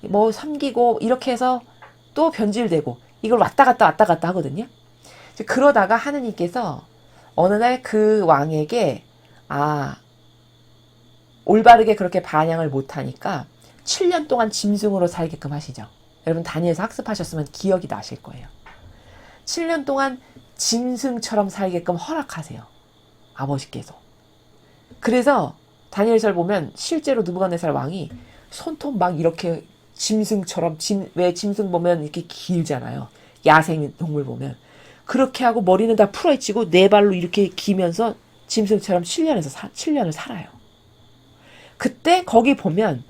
뭐 섬기고 이렇게 해서 또 변질되고 이걸 왔다 갔다 하거든요. 그러다가 하느님께서 어느 날 그 왕에게 올바르게 그렇게 반향을 못하니까 7년 동안 짐승으로 살게끔 하시죠. 여러분 다니엘서 학습하셨으면 기억이 나실 거예요. 7년 동안 짐승처럼 살게끔 허락하세요. 아버지께서. 그래서 다니엘서를 보면 실제로 느부갓네살 왕이 손톱 막 이렇게 짐승처럼, 왜 짐승 보면 이렇게 길잖아요. 야생 동물 보면. 그렇게 하고 머리는 다 풀어헤치고 네 발로 이렇게 기면서 짐승처럼 7년을 살아요. 그때 거기 보면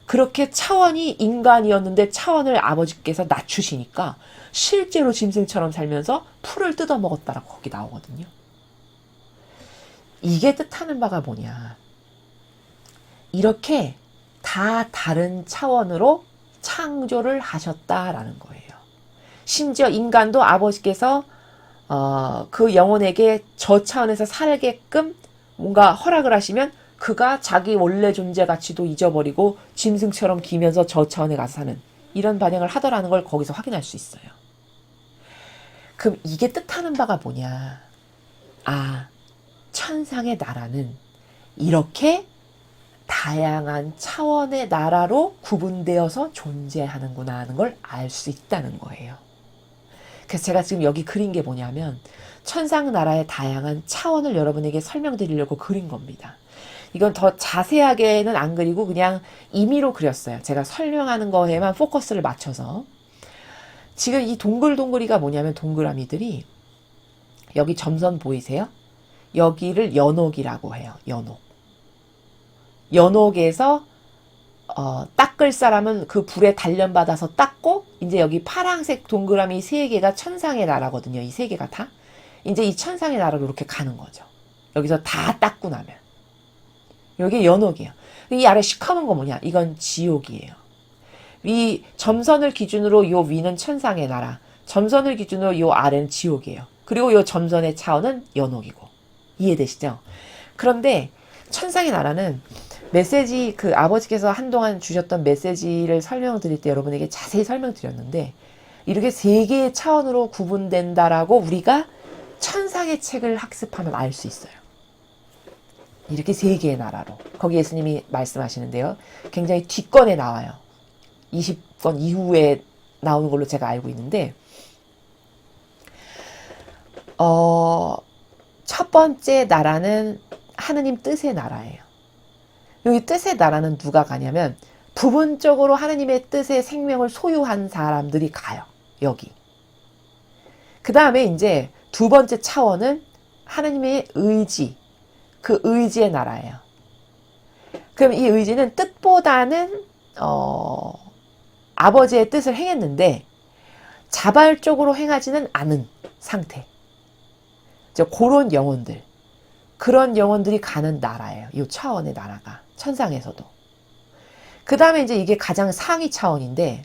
그렇게 차원이 인간이었는데 차원을 아버지께서 낮추시니까 실제로 짐승처럼 살면서 풀을 뜯어먹었다라고 거기 나오거든요. 이게 뜻하는 바가 뭐냐. 이렇게 다 다른 차원으로 창조를 하셨다라는 거예요. 심지어 인간도 아버지께서 그 영혼에게 저 차원에서 살게끔 뭔가 허락을 하시면 그가 자기 원래 존재 가치도 잊어버리고 짐승처럼 기면서 저 차원에 가서 사는 이런 반영을 하더라는 걸 거기서 확인할 수 있어요. 그럼 이게 뜻하는 바가 뭐냐. 천상의 나라는 이렇게 다양한 차원의 나라로 구분되어서 존재하는구나 하는 걸 알 수 있다는 거예요. 그래서 제가 지금 여기 그린 게 뭐냐면 천상 나라의 다양한 차원을 여러분에게 설명드리려고 그린 겁니다. 이건 더 자세하게는 안 그리고 그냥 임의로 그렸어요. 제가 설명하는 거에만 포커스를 맞춰서. 지금 이 동글동글이가 뭐냐면 동그라미들이 여기 점선 보이세요? 여기를 연옥이라고 해요. 연옥에서 닦을 사람은 그 불에 단련받아서 닦고 이제 여기 파란색 동그라미 3개가 천상의 나라거든요. 이 3개가 다. 이제 이 천상의 나라로 이렇게 가는 거죠. 여기서 다 닦고 나면. 여기 연옥이에요. 이 아래 시커먼 거 뭐냐? 이건 지옥이에요. 위 점선을 기준으로 요 위는 천상의 나라, 점선을 기준으로 요 아래는 지옥이에요. 그리고 요 점선의 차원은 연옥이고. 이해되시죠? 그런데 천상의 나라는 메시지 그 아버지께서 한동안 주셨던 메시지를 설명드릴 때 여러분에게 자세히 설명드렸는데 이렇게 3개의 차원으로 구분된다라고 우리가 천상의 책을 학습하면 알 수 있어요. 이렇게 3개의 나라로. 거기 예수님이 말씀하시는데요. 굉장히 뒷권에 나와요. 20권 이후에 나오는 걸로 제가 알고 있는데 첫 번째 나라는 하느님 뜻의 나라예요. 여기 뜻의 나라는 누가 가냐면 부분적으로 하느님의 뜻의 생명을 소유한 사람들이 가요. 여기. 그 다음에 이제 두 번째 차원은 하느님의 의지, 그 의지의 나라예요. 그럼 이 의지는 뜻보다는 아버지의 뜻을 행했는데 자발적으로 행하지는 않은 상태. 그런 영혼들. 그런 영혼들이 가는 나라예요. 이 차원의 나라가. 천상에서도. 그 다음에 이제 이게 가장 상위 차원인데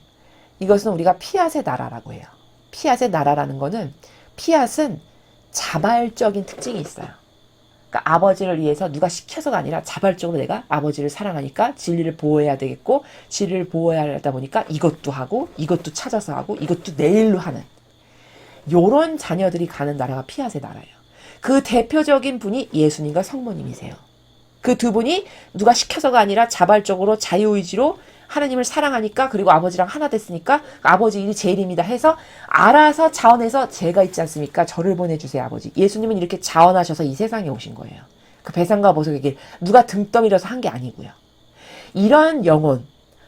이것은 우리가 피앗의 나라라고 해요. 피앗의 나라라는 거는 피앗은 자발적인 특징이 있어요. 그러니까 아버지를 위해서 누가 시켜서가 아니라 자발적으로 내가 아버지를 사랑하니까 진리를 보호해야 되겠고 진리를 보호해야 하다 보니까 이것도 하고 이것도 찾아서 하고 이것도 내일로 하는 요런 자녀들이 가는 나라가 피앗의 나라예요. 그 대표적인 분이 예수님과 성모님이세요. 그 두 분이 누가 시켜서가 아니라 자발적으로 자유의지로 하나님을 사랑하니까 그리고 아버지랑 하나 됐으니까 아버지 일이 제일입니다 해서 알아서 자원해서 제가 있지 않습니까? 저를 보내주세요 아버지. 예수님은 이렇게 자원하셔서 이 세상에 오신 거예요. 그 배상과 보석의 길 누가 등 떠밀어서 한 게 아니고요. 이런 영혼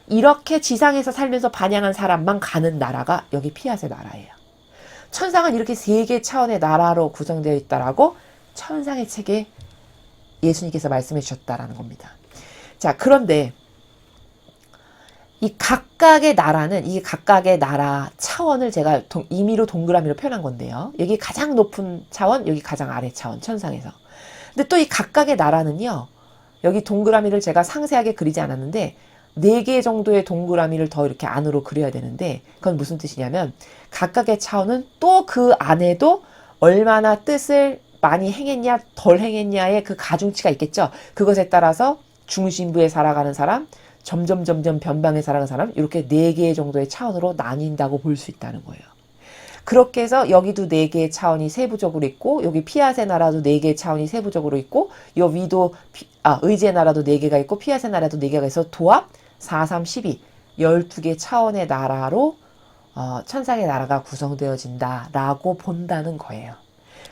이렇게 지상에서 살면서 반향한 사람만 가는 나라가 여기 피앗의 나라예요. 천상은 이렇게 3개 차원의 나라로 구성되어 있다라고 천상의 책에 예수님께서 말씀해 주셨다라는 겁니다. 자, 그런데 이 각각의 나라는 이 각각의 나라 차원을 제가 임의로 동그라미로 표현한 건데요. 여기 가장 높은 차원, 여기 가장 아래 차원, 천상에서. 근데 또 이 각각의 나라는요. 여기 동그라미를 제가 상세하게 그리지 않았는데 4개 정도의 동그라미를 더 이렇게 안으로 그려야 되는데 그건 무슨 뜻이냐면 각각의 차원은 또 그 안에도 얼마나 뜻을 많이 행했냐 덜 행했냐의 그 가중치가 있겠죠. 그것에 따라서 중심부에 살아가는 사람, 점점 변방에 살아가는 사람 이렇게 4개 정도의 차원으로 나뉜다고 볼 수 있다는 거예요. 그렇게 해서 여기도 4개의 차원이 세부적으로 있고 여기 피아세 나라도 4개의 차원이 세부적으로 있고 요 위도 의제 나라도 4개가 있고 피아세 나라도 4개가 있어 도합 4, 3, 12 12개 차원의 나라로 천상의 나라가 구성되어진다라고 본다는 거예요.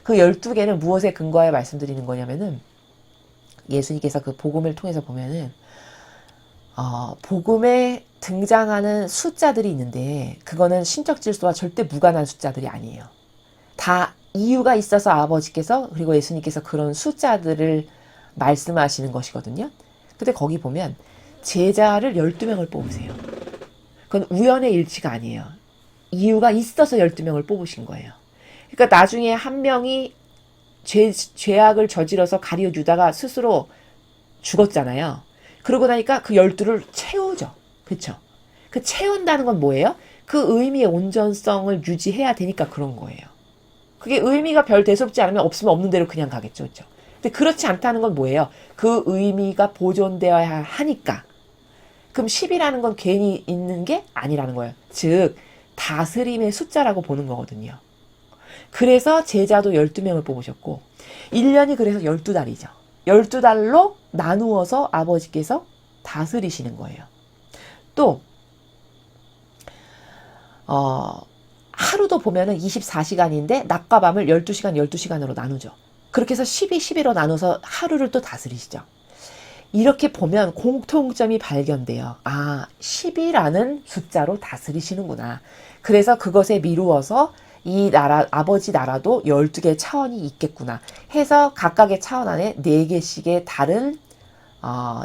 그 12개는 무엇에 근거해 말씀드리는 거냐면은 예수님께서 그 복음을 통해서 보면은 복음에 등장하는 숫자들이 있는데 그거는 신적 질서와 절대 무관한 숫자들이 아니에요. 다 이유가 있어서 아버지께서 그리고 예수님께서 그런 숫자들을 말씀하시는 것이거든요. 근데 거기 보면 제자를 12명을 뽑으세요. 그건 우연의 일치가 아니에요. 이유가 있어서 12명을 뽑으신 거예요. 그러니까 나중에 한 명이 죄악을 저질러서 가룟 유다가 스스로 죽었잖아요. 그러고 나니까 그 12를 채우죠. 그렇죠? 그 채운다는 건 뭐예요? 그 의미의 온전성을 유지해야 되니까 그런 거예요. 그게 의미가 별 대수롭지 않으면 없으면 없는 대로 그냥 가겠죠. 그렇죠? 근데 그렇지 않다는 건 뭐예요? 그 의미가 보존되어야 하니까. 그럼 10이라는 건 괜히 있는 게 아니라는 거예요. 즉 다스림의 숫자라고 보는 거거든요. 그래서 제자도 12명을 뽑으셨고 1년이 그래서 12달이죠. 12달로 나누어서 아버지께서 다스리시는 거예요. 또 하루도 보면은 24시간인데 낮과 밤을 12시간 12시간으로 나누죠. 그렇게 해서 12로 나눠서 하루를 또 다스리시죠. 이렇게 보면 공통점이 발견돼요. 10이라는 숫자로 다스리시는구나. 그래서 그것에 미루어서 이 나라, 아버지 나라도 12개의 차원이 있겠구나 해서 각각의 차원 안에 4개씩의 다른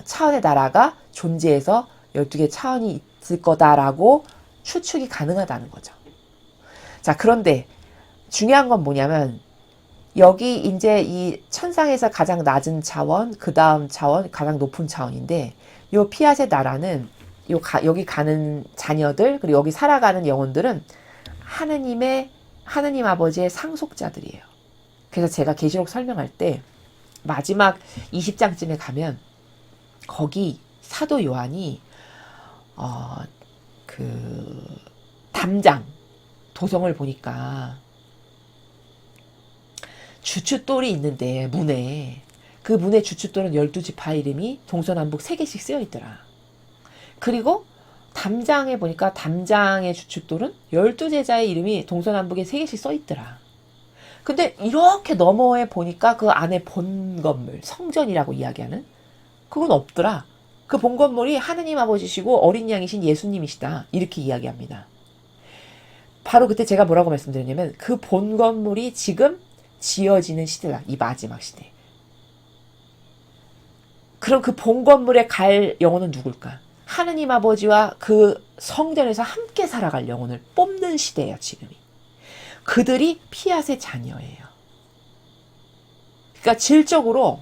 차원의 나라가 존재해서 12개의 차원이 있을 거다라고 추측이 가능하다는 거죠. 자, 그런데 중요한 건 뭐냐면 여기 이제 이 천상에서 가장 낮은 차원, 그 다음 차원, 가장 높은 차원인데 요 피아세 나라는 여기 가는 자녀들 그리고 여기 살아가는 영혼들은 하느님 아버지의 상속자들이에요. 그래서 제가 계시록 설명할 때 마지막 20장쯤에 가면 거기 사도 요한이 그 담장 도성을 보니까 주춧돌이 있는데 그 문에 주춧돌은 12지파 이름이 동서남북 3개씩 쓰여 있더라. 그리고 담장에 보니까 담장의 주춧돌은 12제자의 이름이 동서남북에 3개씩 써 있더라. 근데 이렇게 너머에 보니까 그 안에 본 건물, 성전이라고 이야기하는 그건 없더라. 그 본 건물이 하느님 아버지시고 어린 양이신 예수님이시다. 이렇게 이야기합니다. 바로 그때 제가 뭐라고 말씀드렸냐면 그 본 건물이 지금 지어지는 시대다. 이 마지막 시대. 그럼 그 본 건물에 갈 영혼은 누굴까? 하느님 아버지와 그 성전에서 함께 살아갈 영혼을 뽑는 시대예요. 지금이. 그들이 피앗의 자녀예요. 그러니까 질적으로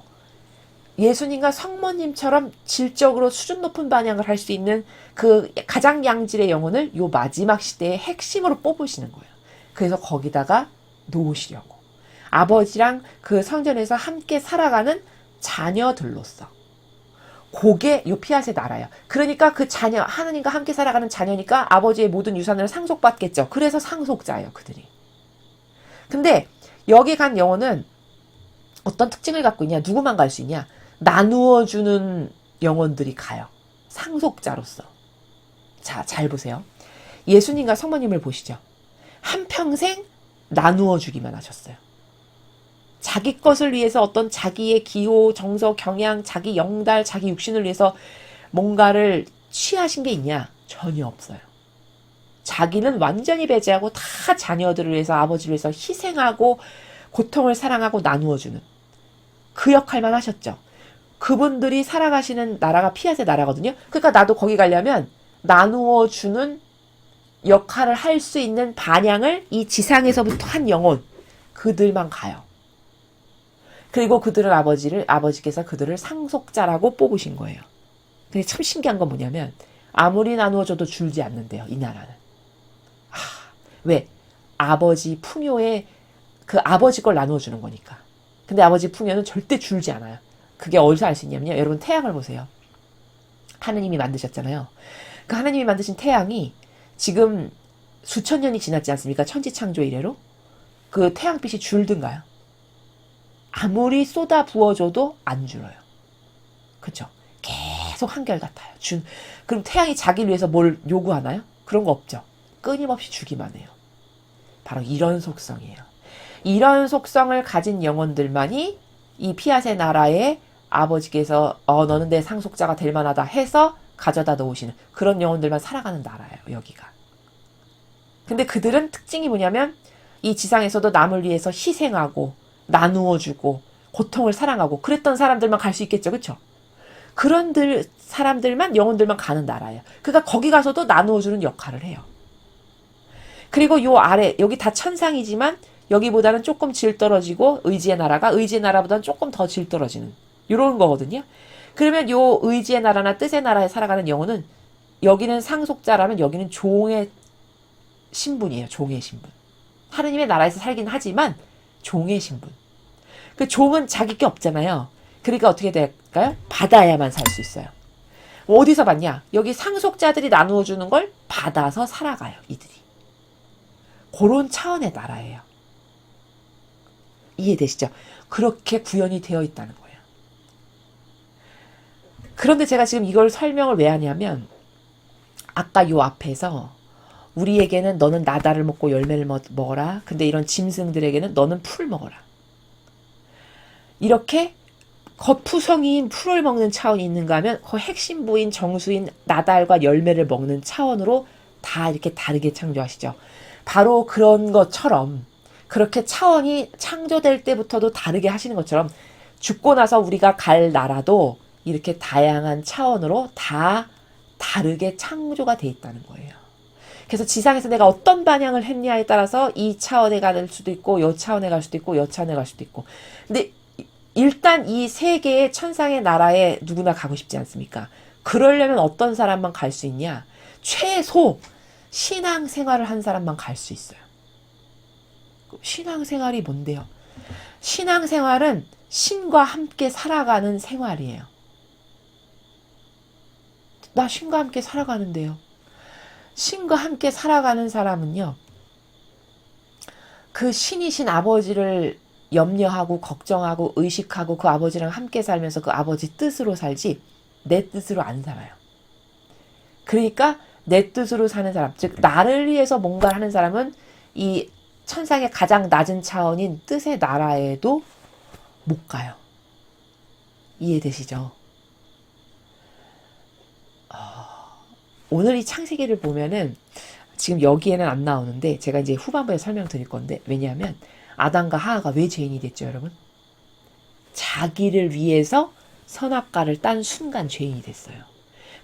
예수님과 성모님처럼 질적으로 수준 높은 반향을 할 수 있는 그 가장 양질의 영혼을 요 마지막 시대의 핵심으로 뽑으시는 거예요. 그래서 거기다가 놓으시려고. 아버지랑 그 성전에서 함께 살아가는 자녀들로서. 그게 요 피앗의 나라예요. 그러니까 그 자녀, 하느님과 함께 살아가는 자녀니까 아버지의 모든 유산을 상속받겠죠. 그래서 상속자예요, 그들이. 근데 여기 간 영혼은 어떤 특징을 갖고 있냐? 누구만 갈 수 있냐? 나누어주는 영혼들이 가요. 상속자로서. 자, 잘 보세요. 예수님과 성모님을 보시죠. 한평생 나누어 주기만 하셨어요. 자기 것을 위해서 어떤 자기의 기호, 정서, 경향, 자기 영달, 자기 육신을 위해서 뭔가를 취하신 게 있냐? 전혀 없어요. 자기는 완전히 배제하고 다 자녀들을 위해서 아버지를 위해서 희생하고 고통을 사랑하고 나누어주는 그 역할만 하셨죠. 그분들이 살아가시는 나라가 피앗의 나라거든요. 그러니까 나도 거기 가려면 나누어주는 역할을 할 수 있는 반향을 이 지상에서부터 한 영혼 그들만 가요. 그리고 아버지께서 그들을 상속자라고 뽑으신 거예요. 근데 참 신기한 건 뭐냐면 아무리 나누어줘도 줄지 않는데요. 이 나라는. 왜? 아버지 풍요에 그 아버지 걸 나누어주는 거니까. 근데 아버지 풍요는 절대 줄지 않아요. 그게 어디서 알 수 있냐면요. 여러분 태양을 보세요. 하느님이 만드셨잖아요. 그 하느님이 만드신 태양이 지금 수천 년이 지났지 않습니까? 천지창조 이래로. 그 태양빛이 줄든가요? 아무리 쏟아 부어줘도 안 줄어요. 그렇죠? 계속 한결같아요. 그럼 태양이 자기를 위해서 뭘 요구하나요? 그런 거 없죠. 끊임없이 주기만 해요. 바로 이런 속성이에요. 이런 속성을 가진 영혼들만이 이 피앗의 나라에 아버지께서 너는 내 상속자가 될 만하다 해서 가져다 놓으시는 그런 영혼들만 살아가는 나라예요. 여기가. 근데 그들은 특징이 뭐냐면 이 지상에서도 남을 위해서 희생하고 나누어주고 고통을 사랑하고 그랬던 사람들만 갈 수 있겠죠. 그렇죠? 그런 사람들만 영혼들만 가는 나라예요. 그러니까 거기 가서도 나누어주는 역할을 해요. 그리고 요 아래 여기 다 천상이지만 여기보다는 조금 질 떨어지고 의지의 나라보다는 조금 더 질 떨어지는 이런 거거든요. 그러면 요 의지의 나라나 뜻의 나라에 살아가는 영혼은 여기는 상속자라면 여기는 종의 신분이에요. 종의 신분. 하느님의 나라에서 살긴 하지만 종의 신분. 그 종은 자기 게 없잖아요. 그러니까 어떻게 될까요? 받아야만 살 수 있어요. 어디서 받냐? 여기 상속자들이 나누어주는 걸 받아서 살아가요. 이들이. 그런 차원의 나라예요. 이해되시죠? 그렇게 구현이 되어 있다는 거예요. 그런데 제가 지금 이걸 설명을 왜 하냐면 아까 요 앞에서 우리에게는 너는 나다를 먹고 열매를 먹어라. 근데 이런 짐승들에게는 너는 풀 먹어라. 이렇게 겉푸성이인 풀을 먹는 차원이 있는가 하면 그 핵심부인 정수인 나달과 열매를 먹는 차원으로 다 이렇게 다르게 창조하시죠. 바로 그런 것처럼 그렇게 차원이 창조될 때부터도 다르게 하시는 것처럼 죽고 나서 우리가 갈 나라도 이렇게 다양한 차원으로 다 다르게 창조가 돼 있다는 거예요. 그래서 지상에서 내가 어떤 반향을 했냐에 따라서 이 차원에 갈 수도 있고 요 차원에 갈 수도 있고 요 차원에 갈 수도 있고 근데 일단 이 세 개의 천상의 나라에 누구나 가고 싶지 않습니까? 그러려면 어떤 사람만 갈 수 있냐? 최소 신앙생활을 한 사람만 갈 수 있어요. 신앙생활이 뭔데요? 신앙생활은 신과 함께 살아가는 생활이에요. 나 신과 함께 살아가는데요. 신과 함께 살아가는 사람은요. 그 신이신 아버지를 염려하고 걱정하고 의식하고 그 아버지랑 함께 살면서 그 아버지 뜻으로 살지 내 뜻으로 안 살아요. 그러니까 내 뜻으로 사는 사람, 즉 나를 위해서 뭔가를 하는 사람은 이 천상의 가장 낮은 차원인 뜻의 나라에도 못 가요. 이해되시죠? 오늘 이 창세기를 보면은 지금 여기에는 안 나오는데 제가 이제 후반부에 설명드릴 건데 왜냐하면 아담과 하하가 왜 죄인이 됐죠, 여러분? 자기를 위해서 선악과를 딴 순간 죄인이 됐어요.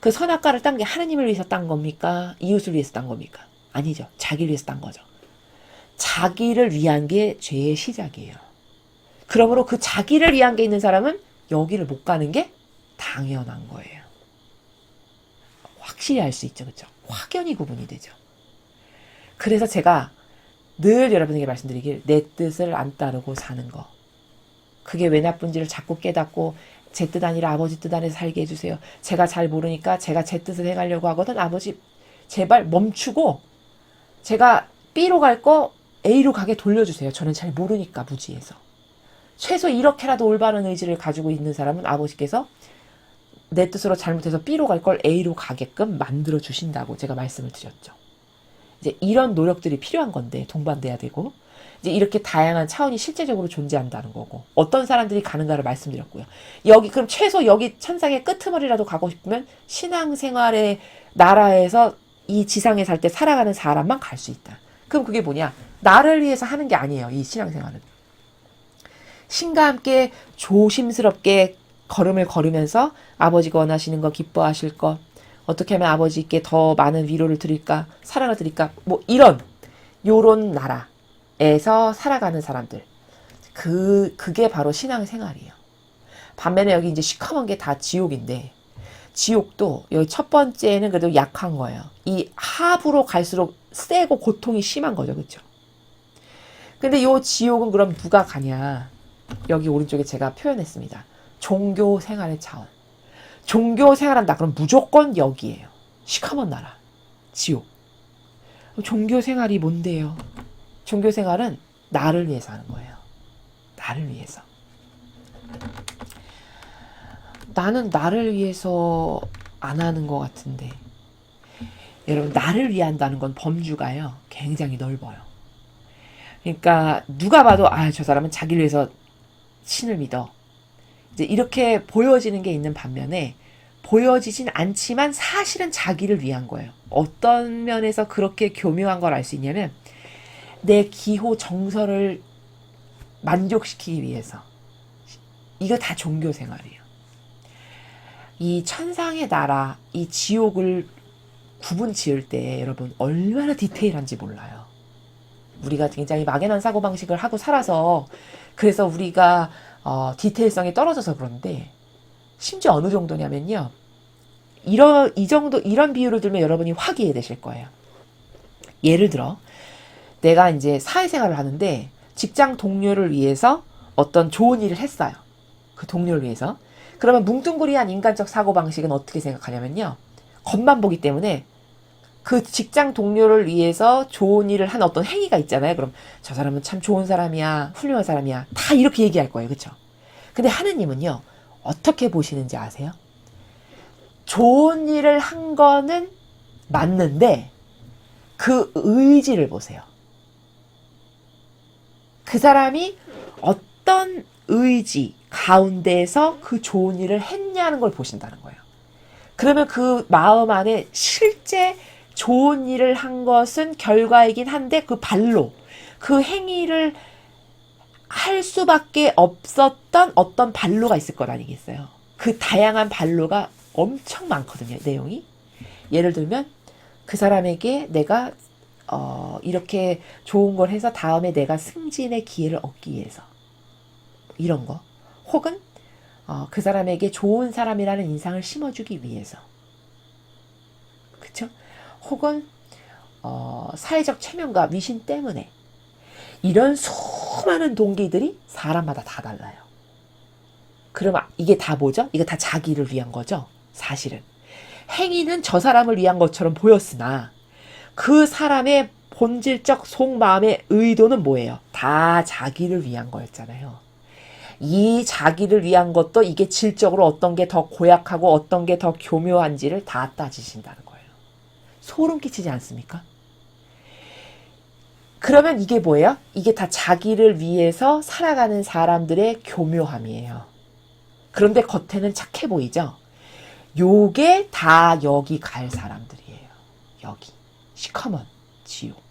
그 선악과를 딴 게 하나님을 위해서 딴 겁니까? 이웃을 위해서 딴 겁니까? 아니죠. 자기를 위해서 딴 거죠. 자기를 위한 게 죄의 시작이에요. 그러므로 그 자기를 위한 게 있는 사람은 여기를 못 가는 게 당연한 거예요. 확실히 알 수 있죠. 그렇죠? 확연히 구분이 되죠. 그래서 제가 늘 여러분에게 말씀드리길 내 뜻을 안 따르고 사는 거. 그게 왜 나쁜지를 자꾸 깨닫고 제 뜻 아니라 아버지 뜻 안에서 살게 해주세요. 제가 잘 모르니까 제가 제 뜻을 해가려고 하거든. 아버지 제발 멈추고 제가 B로 갈 거 A로 가게 돌려주세요. 저는 잘 모르니까 무지해서. 최소 이렇게라도 올바른 의지를 가지고 있는 사람은 아버지께서 내 뜻으로 잘못해서 B로 갈 걸 A로 가게끔 만들어 주신다고 제가 말씀을 드렸죠. 이제 이런 노력들이 필요한 건데 동반돼야 되고 이제 이렇게 다양한 차원이 실제적으로 존재한다는 거고 어떤 사람들이 가는가를 말씀드렸고요. 여기 그럼 최소 여기 천상의 끄트머리라도 가고 싶으면 신앙생활의 나라에서 이 지상에 살 때 살아가는 사람만 갈 수 있다. 그럼 그게 뭐냐? 나를 위해서 하는 게 아니에요. 이 신앙생활은. 신과 함께 조심스럽게 걸음을 걸으면서 아버지가 원하시는 거 기뻐하실 것 어떻게 하면 아버지께 더 많은 위로를 드릴까 사랑을 드릴까 뭐 요런 나라에서 살아가는 사람들 그게 바로 신앙생활이에요. 반면에 여기 이제 시커먼 게 다 지옥인데, 지옥도 여기 첫 번째는 그래도 약한 거예요. 이 하부로 갈수록 세고 고통이 심한 거죠. 그렇죠? 근데 요 지옥은 그럼 누가 가냐? 여기 오른쪽에 제가 표현했습니다. 종교 생활의 차원. 종교 생활한다. 그럼 무조건 여기예요. 시커먼 나라. 지옥. 종교 생활이 뭔데요? 종교 생활은 나를 위해서 하는 거예요. 나를 위해서. 나는 나를 위해서 안 하는 것 같은데. 여러분, 나를 위해 한다는 건 범주가요. 굉장히 넓어요. 그러니까 누가 봐도 저 사람은 자기를 위해서 신을 믿어. 이제 이렇게 보여지는 게 있는 반면에 보여지진 않지만 사실은 자기를 위한 거예요. 어떤 면에서 그렇게 교묘한 걸 알 수 있냐면 내 기호 정서를 만족시키기 위해서. 이거 다 종교 생활이에요. 이 천상의 나라, 이 지옥을 구분 지을 때 여러분 얼마나 디테일한지 몰라요. 우리가 굉장히 막연한 사고방식을 하고 살아서 그래서 우리가 디테일성이 떨어져서 그런데 심지어 어느 정도냐면요. 이런 비유를 들면 여러분이 화기애애되실 거예요. 예를 들어 내가 이제 사회생활을 하는데 직장 동료를 위해서 어떤 좋은 일을 했어요. 그 동료를 위해서. 그러면 뭉뚱그리한 인간적 사고방식은 어떻게 생각하냐면요. 겉만 보기 때문에 그 직장 동료를 위해서 좋은 일을 한 어떤 행위가 있잖아요. 그럼 저 사람은 참 좋은 사람이야, 훌륭한 사람이야. 다 이렇게 얘기할 거예요. 그렇죠? 근데 하느님은요. 어떻게 보시는지 아세요? 좋은 일을 한 거는 맞는데 그 의지를 보세요. 그 사람이 어떤 의지 가운데에서 그 좋은 일을 했냐는 걸 보신다는 거예요. 그러면 그 마음 안에 실제 좋은 일을 한 것은 결과이긴 한데 그 발로 그 행위를 할 수밖에 없었던 어떤 발로가 있을 거 아니겠어요. 그 다양한 발로가 엄청 많거든요. 내용이. 예를 들면 그 사람에게 내가 이렇게 좋은 걸 해서 다음에 내가 승진의 기회를 얻기 위해서 이런 거. 혹은 그 사람에게 좋은 사람이라는 인상을 심어주기 위해서. 그쵸? 혹은 사회적 체면과 위신 때문에. 이런 수많은 동기들이 사람마다 다 달라요. 그럼 이게 다 뭐죠? 이거 다 자기를 위한 거죠? 사실은. 행위는 저 사람을 위한 것처럼 보였으나 그 사람의 본질적 속마음의 의도는 뭐예요? 다 자기를 위한 거였잖아요. 이 자기를 위한 것도 이게 질적으로 어떤 게 더 고약하고 어떤 게 더 교묘한지를 다 따지신다는 거예요. 소름 끼치지 않습니까? 그러면 이게 뭐예요? 이게 다 자기를 위해서 살아가는 사람들의 교묘함이에요. 그런데 겉에는 착해 보이죠? 요게 다 여기 갈 사람들이에요. 여기. 시커먼 지옥.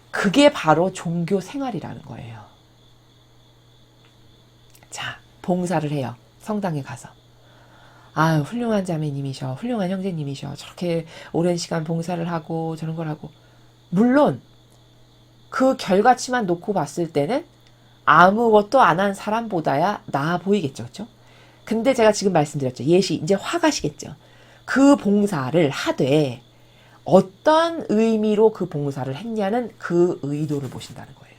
그게 바로 종교 생활이라는 거예요. 자, 봉사를 해요. 성당에 가서. 아유, 훌륭한 자매님이셔. 훌륭한 형제님이셔. 저렇게 오랜 시간 봉사를 하고 저런 걸 하고. 물론 그 결과치만 놓고 봤을 때는 아무것도 안 한 사람보다야 나아 보이겠죠. 그렇죠? 근데 제가 지금 말씀드렸죠. 예시, 이제 화가시겠죠. 그 봉사를 하되 어떤 의미로 그 봉사를 했냐는 그 의도를 보신다는 거예요.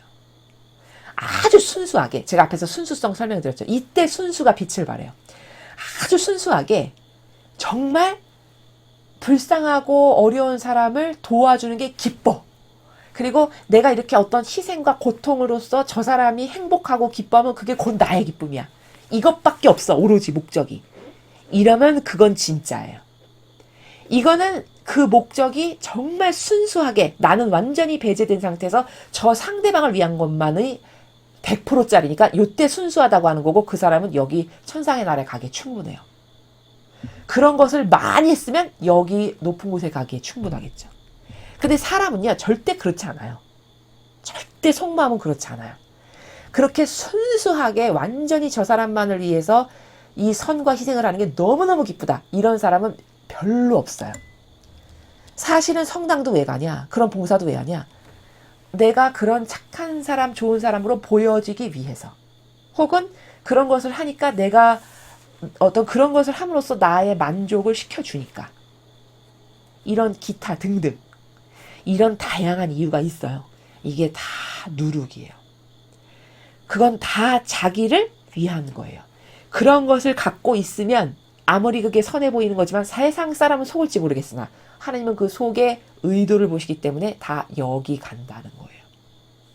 아주 순수하게, 제가 앞에서 순수성 설명드렸죠. 이때 순수가 빛을 발해요. 아주 순수하게 정말 불쌍하고 어려운 사람을 도와주는 게 기뻐. 그리고 내가 이렇게 어떤 희생과 고통으로써 저 사람이 행복하고 기뻐하면 그게 곧 나의 기쁨이야. 이것밖에 없어. 오로지 목적이. 이러면 그건 진짜예요. 이거는 그 목적이 정말 순수하게 나는 완전히 배제된 상태에서 저 상대방을 위한 것만의 100%짜리니까 이때 순수하다고 하는 거고 그 사람은 여기 천상의 나라에 가기에 충분해요. 그런 것을 많이 했으면 여기 높은 곳에 가기에 충분하겠죠. 근데 사람은요 절대 그렇지 않아요. 절대 속마음은 그렇지 않아요. 그렇게 순수하게 완전히 저 사람만을 위해서 이 선과 희생을 하는 게 너무너무 기쁘다. 이런 사람은 별로 없어요. 사실은 성당도 왜 가냐? 그런 봉사도 왜 하냐? 내가 그런 착한 사람, 좋은 사람으로 보여지기 위해서, 혹은 그런 것을 하니까 내가 어떤 그런 것을 함으로써 나의 만족을 시켜주니까, 이런 기타 등등 이런 다양한 이유가 있어요. 이게 다 누룩이에요. 그건 다 자기를 위한 거예요. 그런 것을 갖고 있으면 아무리 그게 선해 보이는 거지만 세상 사람은 속을지 모르겠으나 하나님은 그 속에 의도를 보시기 때문에 다 여기 간다는 거예요.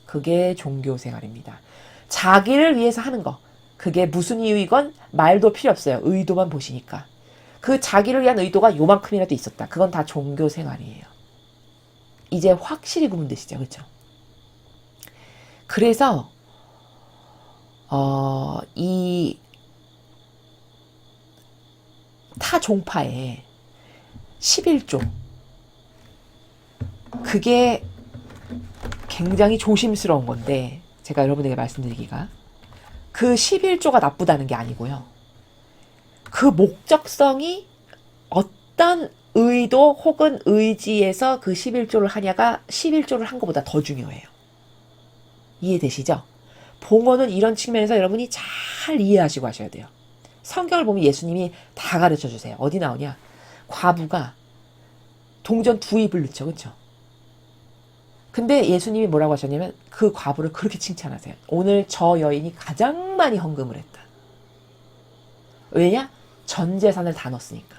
그게 종교 생활입니다. 자기를 위해서 하는 거. 그게 무슨 이유이건 말도 필요 없어요. 의도만 보시니까. 그 자기를 위한 의도가 요만큼이라도 있었다. 그건 다 종교 생활이에요. 이제 확실히 구분되시죠? 그렇죠? 그래서 이 타 종파에 11조, 그게 굉장히 조심스러운 건데, 제가 여러분에게 말씀드리기가, 그 11조가 나쁘다는 게 아니고요. 그 목적성이 어떤 의도 혹은 의지에서 그 11조를 하냐가 11조를 한 것보다 더 중요해요. 이해되시죠? 봉헌은 이런 측면에서 여러분이 잘 이해하시고 하셔야 돼요. 성경을 보면 예수님이 다 가르쳐 주세요. 어디 나오냐? 과부가 동전 2입을 넣죠. 그렇죠? 근데 예수님이 뭐라고 하셨냐면 그 과부를 그렇게 칭찬하세요. 오늘 저 여인이 가장 많이 헌금을 했다. 왜냐? 전 재산을 다 넣었으니까.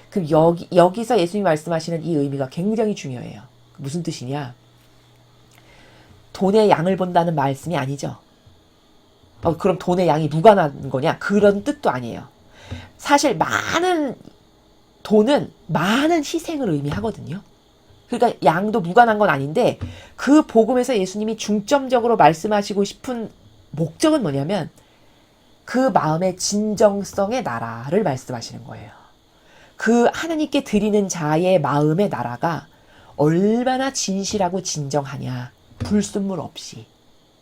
그럼 여기서 예수님이 말씀하시는 이 의미가 굉장히 중요해요. 무슨 뜻이냐? 돈의 양을 본다는 말씀이 아니죠. 그럼 돈의 양이 무관한 거냐? 그런 뜻도 아니에요. 사실 많은 돈은 많은 희생을 의미하거든요. 그러니까 양도 무관한 건 아닌데, 그 복음에서 예수님이 중점적으로 말씀하시고 싶은 목적은 뭐냐면 그 마음의 진정성의 나라를 말씀하시는 거예요. 그 하나님께 드리는 자의 마음의 나라가 얼마나 진실하고 진정하냐. 불순물 없이.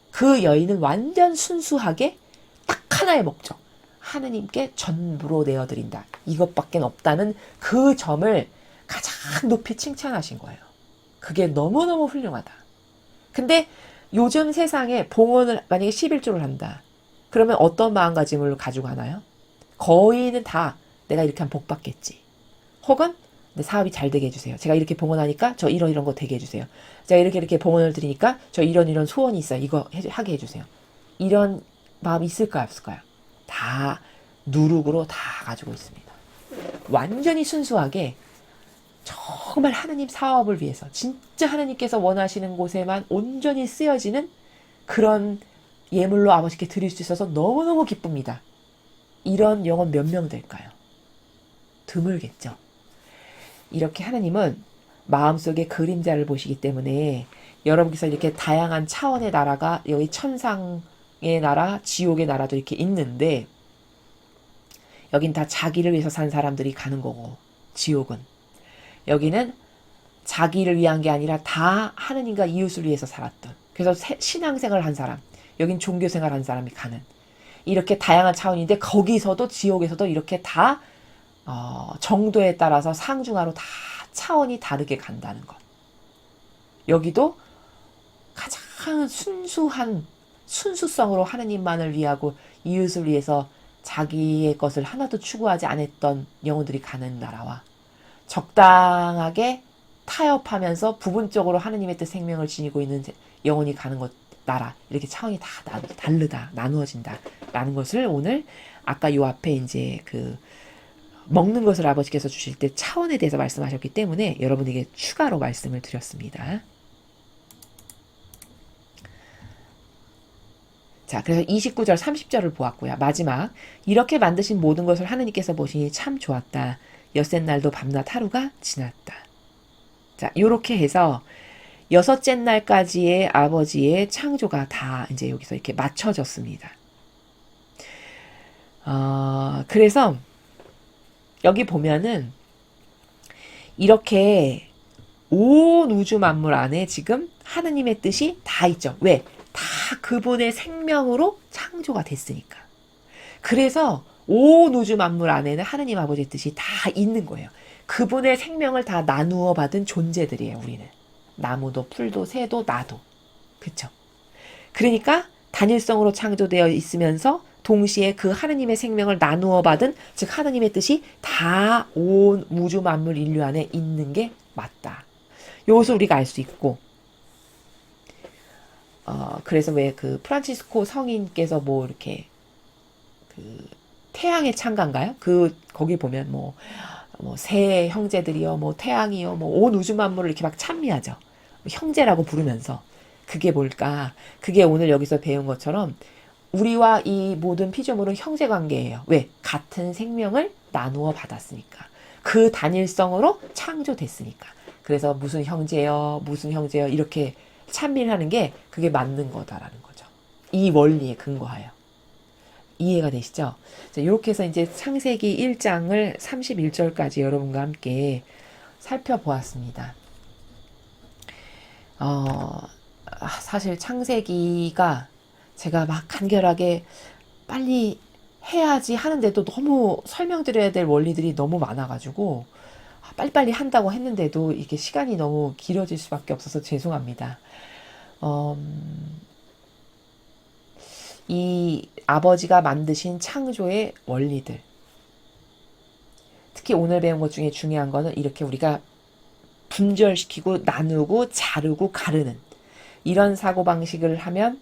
그 여인은 완전 순수하게 딱 하나의 목적. 하느님께 전부로 내어드린다. 이것밖에 없다는 그 점을 가장 높이 칭찬하신 거예요. 그게 너무너무 훌륭하다. 근데 요즘 세상에 봉헌을 만약에 11조를 한다. 그러면 어떤 마음가짐을 가지고 하나요? 거의는 다 내가 이렇게 하면 복 받겠지. 혹은 내 사업이 잘 되게 해주세요. 제가 이렇게 봉헌하니까 저 이런 거 되게 해주세요. 제가 이렇게 봉헌을 드리니까 저 이런 소원이 있어요. 이거 하게 해주세요. 이런 마음이 있을까요? 없을까요? 다 누룩으로 다 가지고 있습니다. 완전히 순수하게 정말 하나님 사업을 위해서 진짜 하나님께서 원하시는 곳에만 온전히 쓰여지는 그런 예물로 아버지께 드릴 수 있어서 너무너무 기쁩니다. 이런 영혼 몇 명 될까요? 드물겠죠. 이렇게 하나님은 마음속에 그림자를 보시기 때문에 여러분께서 이렇게 다양한 차원의 나라가, 여기 천상의 나라, 지옥의 나라도 이렇게 있는데, 여긴 다 자기를 위해서 산 사람들이 가는 거고, 지옥은 여기는 자기를 위한 게 아니라 다 하느님과 이웃을 위해서 살았던, 그래서 신앙생활을 한 사람, 여긴 종교생활 한 사람이 가는, 이렇게 다양한 차원인데, 거기서도 지옥에서도 이렇게 다 정도에 따라서 상중하로 다 차원이 다르게 간다는 것. 여기도 가장 순수한 순수성으로 하느님만을 위하고 이웃을 위해서 자기의 것을 하나도 추구하지 않았던 영혼들이 가는 나라와, 적당하게 타협하면서 부분적으로 하느님의 뜻 생명을 지니고 있는 영혼이 가는 것, 나라, 이렇게 차원이 다 다르다, 나누어진다라는 것을 오늘 아까 요 앞에 이제 그 먹는 것을 아버지께서 주실 때 차원에 대해서 말씀하셨기 때문에 여러분에게 추가로 말씀을 드렸습니다. 자, 그래서 29절, 30절을 보았고요. 마지막, 이렇게 만드신 모든 것을 하느님께서 보시니 참 좋았다. 엿새날도 밤낮 하루가 지났다. 자, 요렇게 해서 여섯째 날까지의 아버지의 창조가 다 이제 여기서 이렇게 맞춰졌습니다. 그래서 여기 보면은 이렇게 온 우주 만물 안에 지금 하느님의 뜻이 다 있죠. 왜? 다 그분의 생명으로 창조가 됐으니까. 그래서 온 우주 만물 안에는 하느님 아버지의 뜻이 다 있는 거예요. 그분의 생명을 다 나누어 받은 존재들이에요, 우리는. 나무도 풀도 새도 나도. 그쵸? 그러니까 단일성으로 창조되어 있으면서 동시에 그 하느님의 생명을 나누어 받은, 즉 하느님의 뜻이 다 온 우주 만물 인류 안에 있는 게 맞다. 요것을 우리가 알 수 있고, 그래서 왜 그 프란치스코 성인께서 뭐 이렇게 그 태양의 창가인가요? 거기 보면 새 형제들이요, 뭐 태양이요, 뭐 온 우주 만물을 이렇게 막 찬미하죠. 형제라고 부르면서. 그게 뭘까? 그게 오늘 여기서 배운 것처럼 우리와 이 모든 피조물은 형제 관계예요. 왜? 같은 생명을 나누어 받았으니까. 그 단일성으로 창조됐으니까. 그래서 무슨 형제요, 무슨 형제요, 이렇게 찬미를 하는 게 그게 맞는 거다라는 거죠. 이 원리에 근거하여. 이해가 되시죠? 자, 이렇게 해서 이제 창세기 1장을 31절까지 여러분과 함께 살펴보았습니다. 사실 창세기가 제가 막 간결하게 빨리 해야지 하는데도 너무 설명드려야 될 원리들이 너무 많아가지고 빨리빨리 한다고 했는데도 이게 시간이 너무 길어질 수밖에 없어서 죄송합니다. 이 아버지가 만드신 창조의 원리들, 특히 오늘 배운 것 중에 중요한 거는 이렇게 우리가 분절시키고 나누고 자르고 가르는 이런 사고방식을 하면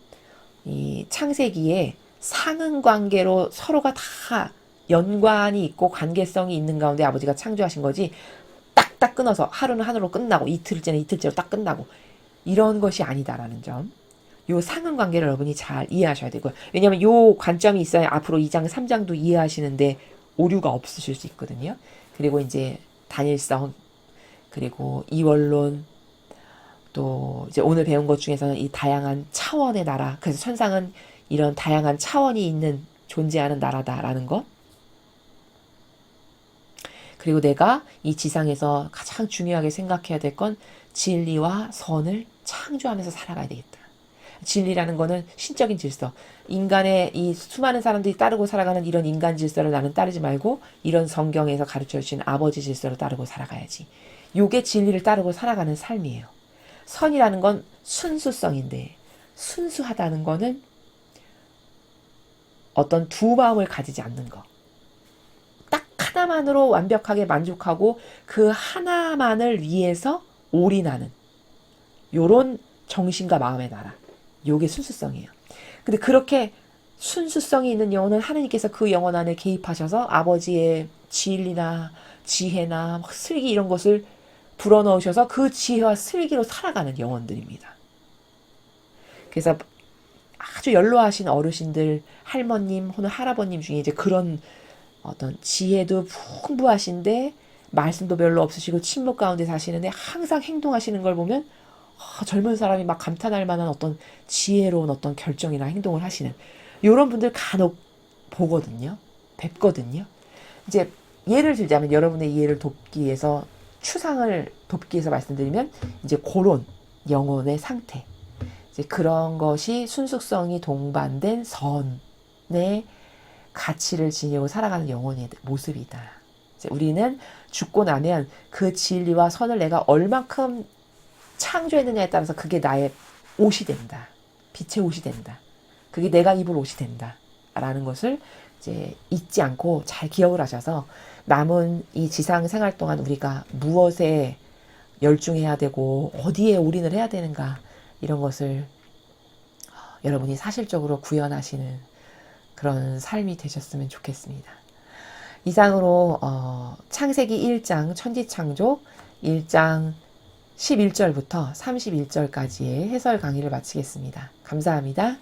이 창세기에 상응관계로 서로가 다 연관이 있고 관계성이 있는 가운데 아버지가 창조하신 거지, 딱딱 끊어서 하루는 하루로 끝나고 이틀째는 이틀째로 딱 끝나고 이런 것이 아니다라는 점, 요 상응관계를 여러분이 잘 이해하셔야 되고요. 왜냐하면 요 관점이 있어야 앞으로 2장 3장도 이해하시는데 오류가 없으실 수 있거든요. 그리고 이제 단일성, 그리고 이원론, 또 이제 오늘 배운 것 중에서는 이 다양한 차원의 나라, 그래서 천상은 이런 다양한 차원이 있는 존재하는 나라다라는 것, 그리고 내가 이 지상에서 가장 중요하게 생각해야 될 건 진리와 선을 창조하면서 살아가야 되겠다. 진리라는 거는 신적인 질서, 인간의 이 수많은 사람들이 따르고 살아가는 이런 인간 질서를 나는 따르지 말고 이런 성경에서 가르쳐 주신 아버지 질서를 따르고 살아가야지. 요게 진리를 따르고 살아가는 삶이에요. 선이라는 건 순수성인데, 순수하다는 거는 어떤 두 마음을 가지지 않는 거. 딱 하나만으로 완벽하게 만족하고 그 하나만을 위해서 올인하는 요런 정신과 마음의 나라. 요게 순수성이에요. 근데 그렇게 순수성이 있는 영혼은 하느님께서 그 영혼 안에 개입하셔서 아버지의 진리나 지혜나 슬기 이런 것을 불어넣으셔서 그 지혜와 슬기로 살아가는 영혼들입니다. 그래서 아주 연로하신 어르신들, 할머님 혹은 할아버님 중에 이제 그런 어떤 지혜도 풍부하신데 말씀도 별로 없으시고 침묵 가운데 사시는데 항상 행동하시는 걸 보면 젊은 사람이 막 감탄할 만한 어떤 지혜로운 어떤 결정이나 행동을 하시는 이런 분들 간혹 보거든요. 뵙거든요. 이제 예를 들자면 여러분의 이해를 돕기 위해서, 추상을 돕기 위해서 말씀드리면 이제 그런 영혼의 상태, 이제 그런 것이 순수성이 동반된 선의 가치를 지니고 살아가는 영혼의 모습이다. 이제 우리는 죽고 나면 그 진리와 선을 내가 얼만큼 창조했느냐에 따라서 그게 나의 옷이 된다. 빛의 옷이 된다. 그게 내가 입을 옷이 된다. 라는 것을 이제 잊지 않고 잘 기억을 하셔서 남은 이 지상 생활 동안 우리가 무엇에 열중해야 되고 어디에 올인을 해야 되는가, 이런 것을 여러분이 사실적으로 구현하시는 그런 삶이 되셨으면 좋겠습니다. 이상으로 창세기 1장 천지창조 1장 11절부터 31절까지의 해설 강의를 마치겠습니다. 감사합니다.